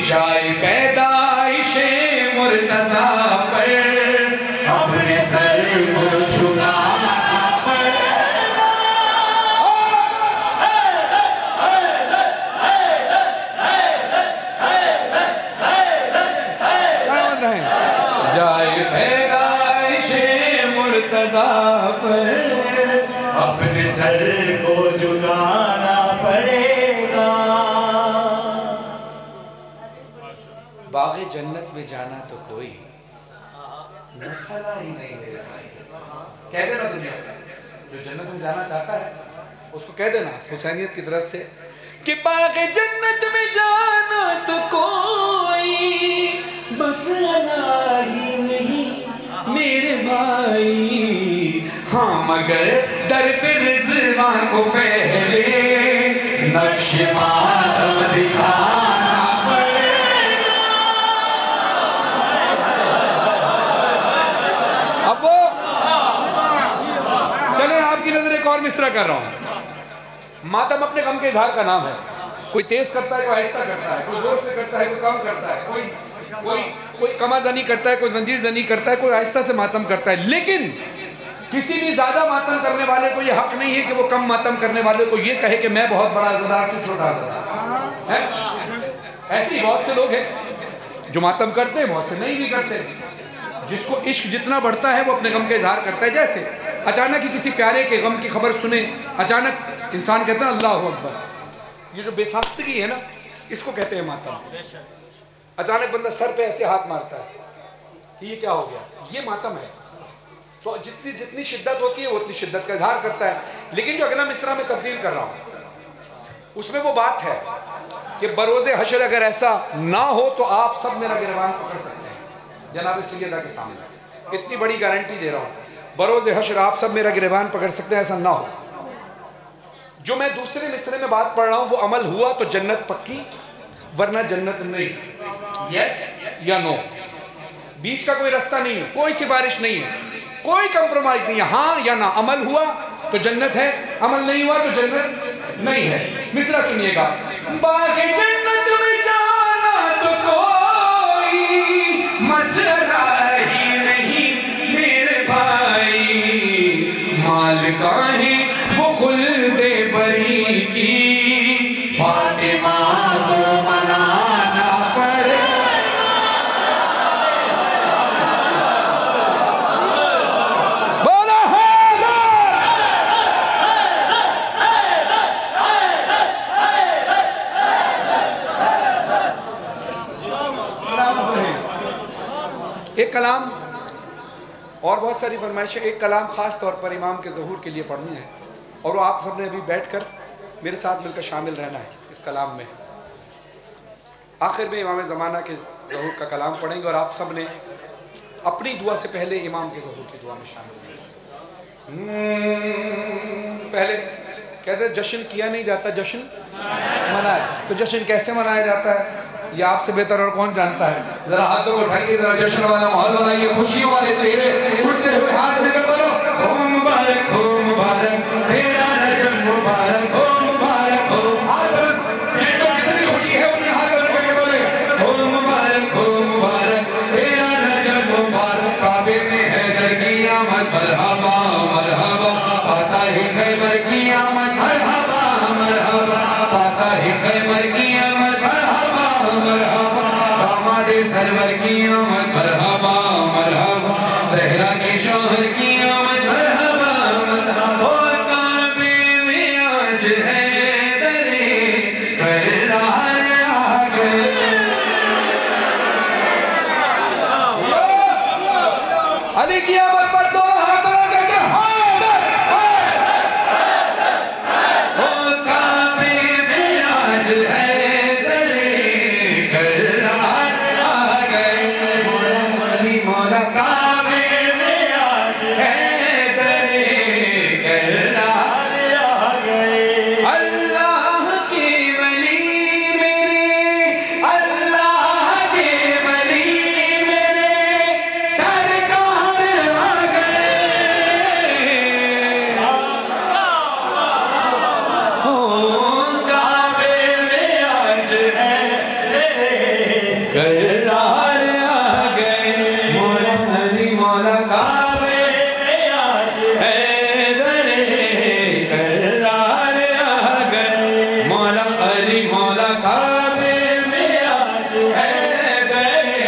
जाए पैदाइशे मुर्तज़ा पर अपने सर को झुका। अपने सर को झुकाना पड़ेगा। बाग़े जन्नत में जाना तो कोई मसला ही नहीं मेरे भाई। कह देना दुनिया जो जन्नत में जाना चाहता है उसको कह देना हुसैनियत की तरफ से कि बाग़े जन्नत में जाना तो कोई मसला ही नहीं मेरे भाई। हाँ मगर दर पे रिज़वान को पहले नक्शे मातम दिखाना पड़ेगा। अब वो चले, आपकी नजर एक और मिसरा कर रहा हूँ। मातम अपने गम के इजहार का नाम है। कोई तेज करता है, कोई आहिस्ता करता है, कोई जोर से करता है, कोई कम करता है, कोई कमाजनी करता है, कोई जंजीर जनी करता है, कोई आहिस्ता से मातम करता है। लेकिन किसी भी ज्यादा मातम करने वाले को यह हक नहीं है कि वो कम मातम करने वाले को ये कहे कि मैं बहुत बड़ा अज़ादार, तू छोटा अज़ादार है। ऐसे ही बहुत से लोग हैं जो मातम करते हैं बहुत से नहीं भी करते। जिसको इश्क जितना बढ़ता है वो अपने गम का इजहार करता है। जैसे अचानक ही किसी प्यारे के गम की खबर सुने, अचानक इंसान कहता है अल्लाह अकबर, ये जो बेसाख्तगी है ना इसको कहते हैं मातम। अचानक बंदा सर पे ऐसे हाथ मारता है, ये क्या हो गया, ये मातम है। तो जितनी शिद्दत होती है वो उतनी शिद्दत का इजहार करता है। लेकिन जो अगला मिसरा में तब्दील कर रहा हूं उसमें वो बात है कि बरोज़े हशर अगर ऐसा ना हो तो आप सब मेरा गिरबान पकड़ सकते हैं जनाब सैयदा के सामने। इतनी बड़ी गारंटी दे रहा हूं, बरोज़े हशर आप सब मेरा गिरबान पकड़ सकते हैं, ऐसा ना हो। जो मैं दूसरे मिसरे में बात पढ़ रहा हूं वो अमल हुआ तो जन्नत पक्की, वरना जन्नत नहीं। यस या नो, बीच का कोई रास्ता नहीं है, कोई सिफारिश नहीं है, कोई कंप्रोमाइज नहीं है। हाँ या ना, अमल हुआ तो जन्नत है, अमल नहीं हुआ तो जन्नत नहीं है। मिसरा सुनिएगा, बागे जन्नत में जाना तो कोई मसला ही नहीं मेरे भाई, मालिका है वो खुल्दे बरी की, फातिमा को मनाना पड़े। एक कलाम और बहुत सारी फरमाइशें, एक कलाम ख़ास तौर पर इमाम के ज़हूर के लिए पढ़नी है और वो आप सब ने अभी बैठकर मेरे साथ मिलकर शामिल रहना है इस कलाम में। आखिर में इमाम ज़माना के ज़हूर का कलाम पढ़ेंगे और आप सब ने अपनी दुआ से पहले इमाम के ज़हूर की दुआ में शामिल होंगे। पहले कहते जश्न किया नहीं जाता, जश्न मनाया। तो जश्न कैसे मनाया जाता है ये आपसे बेहतर और कौन जानता है। जरा हाथों को उठाइए, जरा जश्न वाला माहौल बनाइए, खुशियों वाले चेहरे उठते हुए हाथ लेकर बोलो, हो मुबारक हो मुबारक तेरा रजब मुबारक हो मुबारक हो। जिसको जितनी खुशी है उतनी हाथ करके बोले, हो मुबारक तेरा रजब मुबारक। काबे में हैदर की आमद मरहबा मरहबा, फातह खैबर की आमद मरहबा मरहबा, फातह खैबर की आमद मरहबा मरहबा, दामादे सरवर की आमद मरहबा मरहबा, ज़हरा के शौहर की आमद मरहबा मरहबा। ओ काबे में आज हैदरे कररार आ गए। अली की आमद पर दो हाथ करके ओ काबे में आज हैदरे कररार आ गए। मोला काबे में आज हैदरे कररार आ गए। अल्लाह के वली मेरे, अल्लाह के वली मेरे सरकार आ गए। हो काबे में आज हैदरे कररार आ गए। मौला अली मौला काबे में आज हैदरे कररार आ गए। मौला अली मौला काबे में आज हैदरे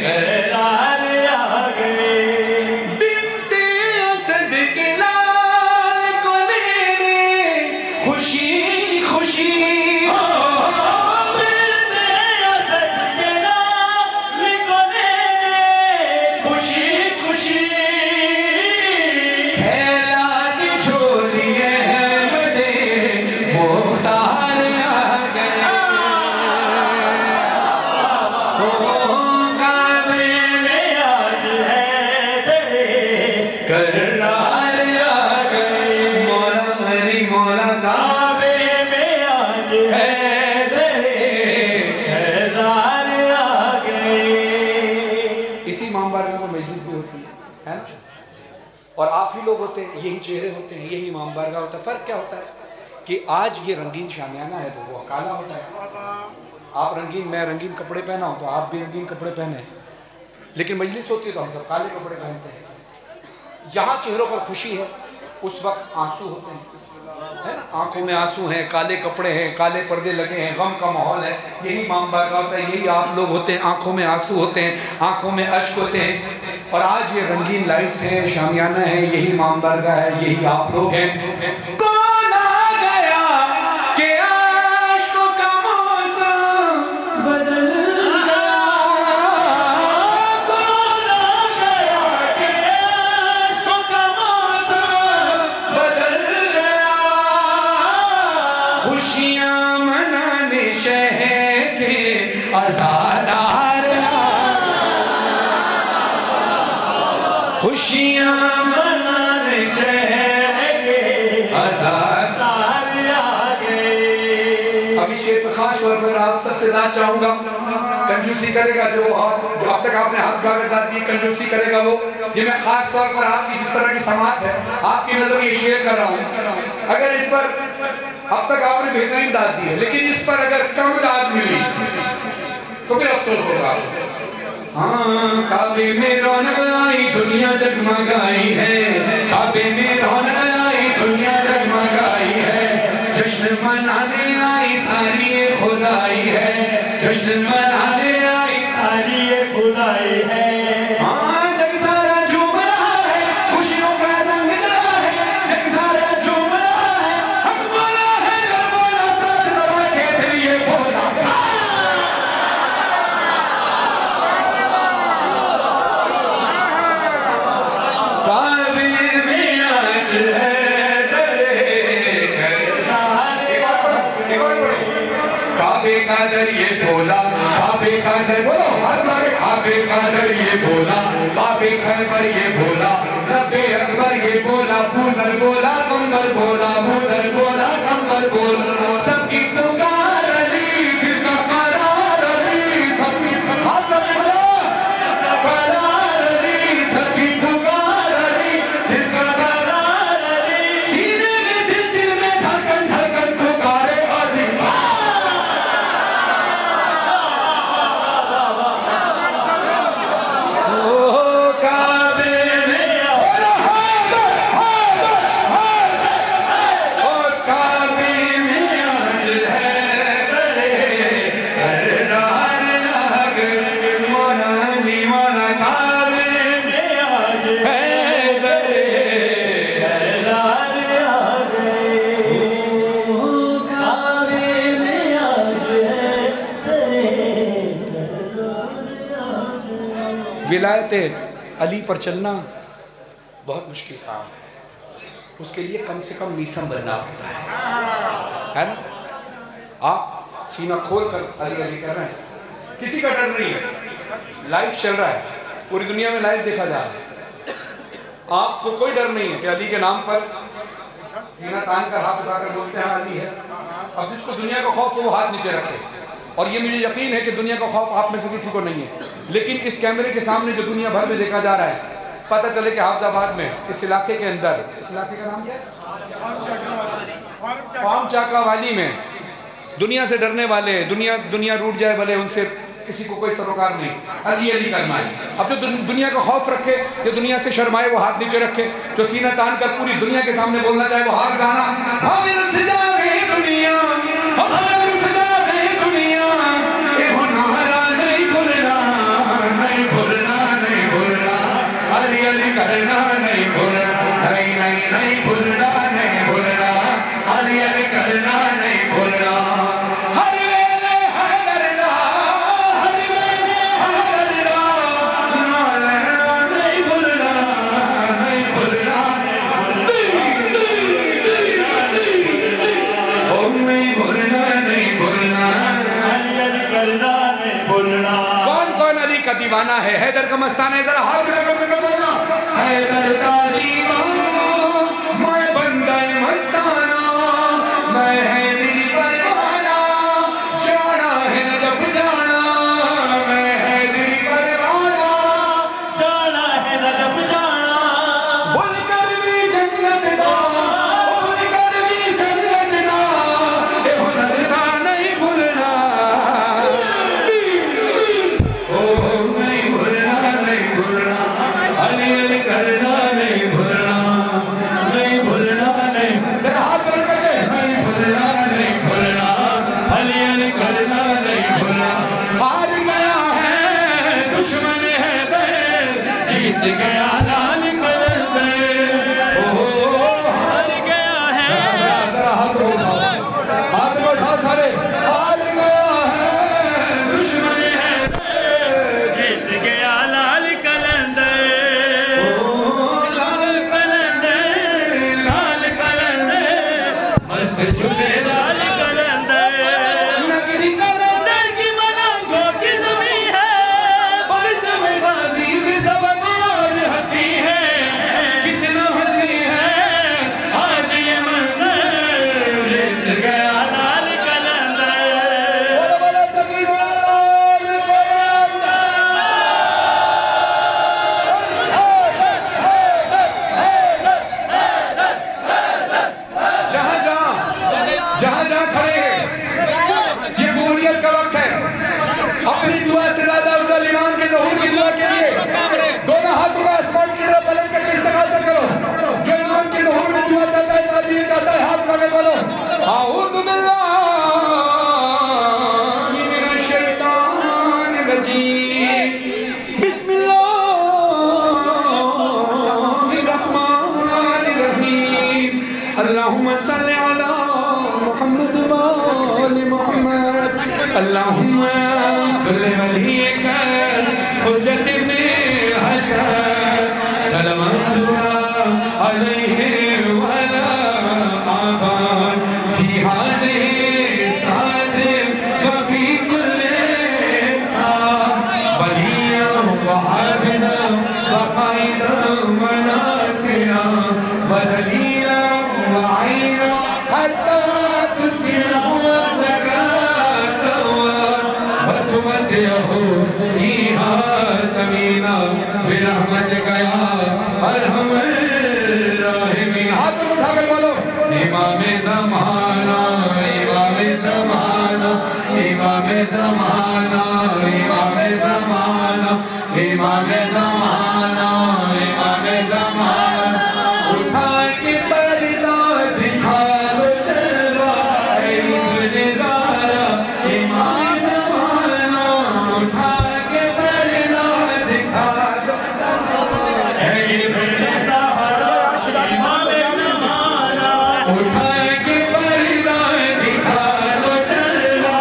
कररार आ गए। बिन्ते असद के लाल को लेने खुशी खुशी, खुशी खुशी फैला के झोलिए अहमदे मुख्तार आ गए। ओ काबे में आज हैदरे कररार आ गए। मौला अली मौला काबे में आज हैदरे कररार आ गए। इसी इमाम बारगाह में मजलिस भी होती है ना, और आप ही लोग होते हैं, यही चेहरे होते हैं, यही इमाम बारगाह होता है। फ़र्क क्या होता है कि आज ये रंगीन शामियाना है तो वो काला होता है। आप रंगीन, मैं रंगीन कपड़े पहना हूँ तो आप भी रंगीन कपड़े पहने, लेकिन मजलिस होती है तो हम सब काले कपड़े पहनते हैं। यहाँ चेहरों पर खुशी है, उस वक्त आंसू होते हैं, है ना। आंखों में आंसू हैं, काले कपड़े हैं, काले पर्दे लगे हैं, गम का माहौल है। यही इमाम बारगाह होता है, यही आप लोग होते हैं। आंखों में आंसू होते हैं, आंखों में अश्क होते हैं। और आज ये रंगीन लाइट्स हैं, शामियाना है, यही इमाम बारगाह है, यही आप लोग हैं। कौन आ गया कि आश्कों का मौसम बदल गया, कौन आ गया कि आश्कों का मौसम बदल गया। खुशियाँ मनाने शहर के आज़ादार, खुशियाँ मनाने शहर के आज़ादार आ गए। अभी शेर पे खास तौर पर आप सबसे दाद चाहूँगा, कंजूसी करेगा जो, और जो अब तक आपने हाथ उठाकर दाद दी, कंजूसी करेगा वो। ये मैं खास तौर पर आपकी जिस तरह की समात है, आपकी नजर ये शेयर कर रहा हूँ। अगर इस पर अब तक आपने बेहतरीन दाद दी है, लेकिन इस पर अगर कम दाद मिली तो फिर अफसोस होगा। हाँ, काबे में रौनक आई, दुनिया जगमगाई है, काबे में रौनक आई, दुनिया जगमगाई है। जश्न मनाने आई सारी ये खुदाई है, जश्न मनाने आई सारी ये खुदाई है। हाँ, जग सारा झूम रहा है, खुशियों का रंग जला है, जग सारा झूम रहा है, हक बोला है, दिल बोला, साथ दबा के दिल ये बोला। काबे का दर ये बोला, काबे का दर बोलो हर बार, काबे का दर ये बोला, काबे खैबर ये बोला, रब्बे अकबर ये बोला, बूज़र बोला, कंबर बोला, बूज़र बोला, कंबर बोला। सबकी पुकार अली, दिल का करार अली, सबकी हाथ बोला करार अली, सबकी पुकार अली, दिल का करार अली। सीने में दिल, दिल में धड़कन, धड़कन पुकारे अली। विलायत अली पर चलना बहुत मुश्किल काम है, उसके लिए कम से कम मीसम बनना होता है ना। आप सीना खोल कर अली अली कर रहे हैं, किसी का डर नहीं है, लाइव चल रहा है, पूरी दुनिया में लाइव देखा जा रहा है। आपको कोई डर नहीं है कि अली के नाम पर सीना तान कर हाथ उठाकर बोलते हैं अली है। अब जिसको दुनिया का खौफ हो वो हाथ नीचे रखे, और ये मुझे यकीन है कि दुनिया का खौफ आप में से किसी को नहीं है। लेकिन इस कैमरे के सामने जो दुनिया भर में देखा जा रहा है, पता चले कि हाफिजाबाद में इस इलाके के अंदर, इस इलाके का नाम क्या है, फार्म चाका वाली में दुनिया से डरने वाले, दुनिया रूठ जाए भले, उनसे किसी को कोई सरोकार नहीं, अली अली करना है। अब जो दुनिया का खौफ रखे, जो दुनिया से शर्माए वो हाथ नीचे रखे, जो सीना तान कर पूरी दुनिया के सामने बोलना चाहे वो हाथ उठाना। करना नहीं भूलना, नहीं नहीं नहीं भूलना, नहीं भूलना, अली अली करना नहीं भूलना। हर वेले हर डरना, हर वेले हर डरना, ना लेना नहीं भूलना, नहीं भूलना, नहीं भूलना, नहीं भूलना, अली अली करना नहीं भूलना। कौन कौन अली का दीवाना है? हैदर का मस्ताना है, जरा हाथ उठाकर बोलना। हैदर का दीवाना, मैं बंदा मस्ताना, मैं हैदरी परवाना, जाना है नजफ जाना, मैं हैदरी परवाना, जाना है नजफ जाना। बोल कर भी जन्नत दा, बोल कर भी जन्नत दा, ए हो रास्ता नहीं भूलना, ओ नहीं भूलना, नहीं भूलना, अली अली करना नहीं भूलना। झूलेलाल कलंदर नगरी कलंदर की मलंगों की ज़मीं है परचम गाज़ी की सबक और हंसी है कितना हंसी है आज ये मंज़र जीत गया लाल कलंदर बोलो बोलो सभी लाल जहाँ जहाँ खड़े हैं ये कबूलियत का वक्त है। अपनी दुआ से ज़्यादा अफजल इमाम के ज़हूर की दुआ के लिए दोनों हाथों का आसमान की तरफ बुलंद करके इस्तिग़ासा करो। जो इमाम के ज़हूर में दुआ चाहता है ताज़ीम चाहता है हाथ मगर बोलो आऊज़ु बिल्लाहि मिनश शैतानिर रजीम बिस्मिल्लाहिर रहमानिर रहीम अल्लाहुम्मा सल्लि अला मोहम्मद वाले मोहम्मद अल्लाहुम्मा कुल्ले वलियका हुज्जत में हसन सलावतुल्लाह अलैहि वअला आबाद फी हाज़िहि साद व फी कुल्ले साद वलिया व हाफ़िज़ा व क़ाइदा व नासिरा व दलीला व आइना हत्ता इमाम ज़माना इमाम ज़माना इमाम ज़माना इमाम ज़माना इमाम ज़माना इमाम ज़माना उठा के पर्दा दिखा लो चलवा इब्ने ज़ारा इमाम ज़माना उठा के पर्दा दिखा दो इब्ने ज़ारा इमाम ज़माना उठा के पर्दा दिखा लो चलवा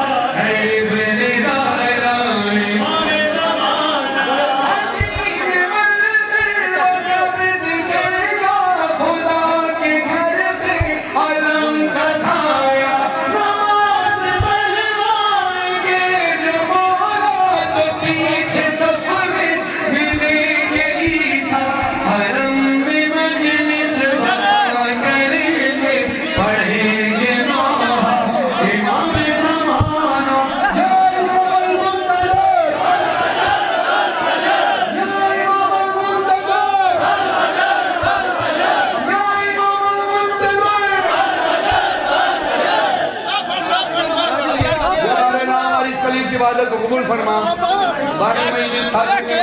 इब्ने ज़ारा इमाम ज़माना हसीन मंज़र जब दिखेगा खुदा के घर पे अलम का साया नमाज पढ़वाएंगे जो मौला तो पीछे सफ में मिलेंगे ईसा हरम में मजलिस बना करेंगे पढ़ेंगे नौहा इमाम ज़माना या इमाम मुंतज़र या इमाम मुंतज़र या इमाम मुंतज़र इस कली से इबादत को कबूल फरमा बाकी महीने साथ में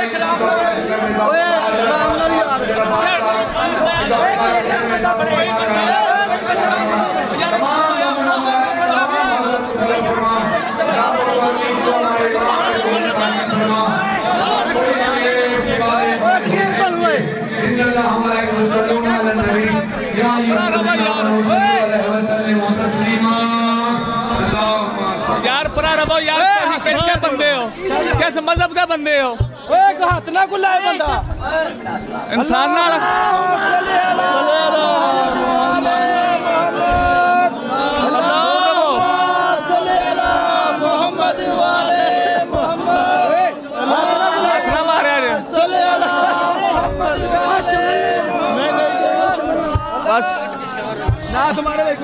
यार परा रहो यार क्या बंदे हो कैसे मजहब का बंदे हो हाथ ना गुलाए बंदा इंसान ना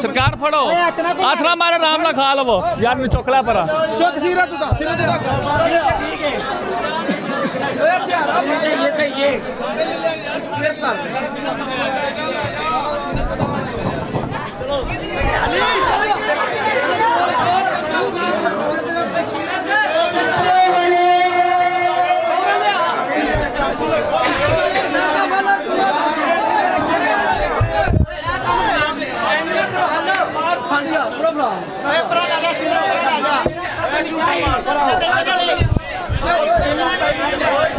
सरकार फड़ो आथरा मारे राम ना खा लो यार ने चोकला परा चौक सीरा तू सीधा ठीक है ये सही ये Para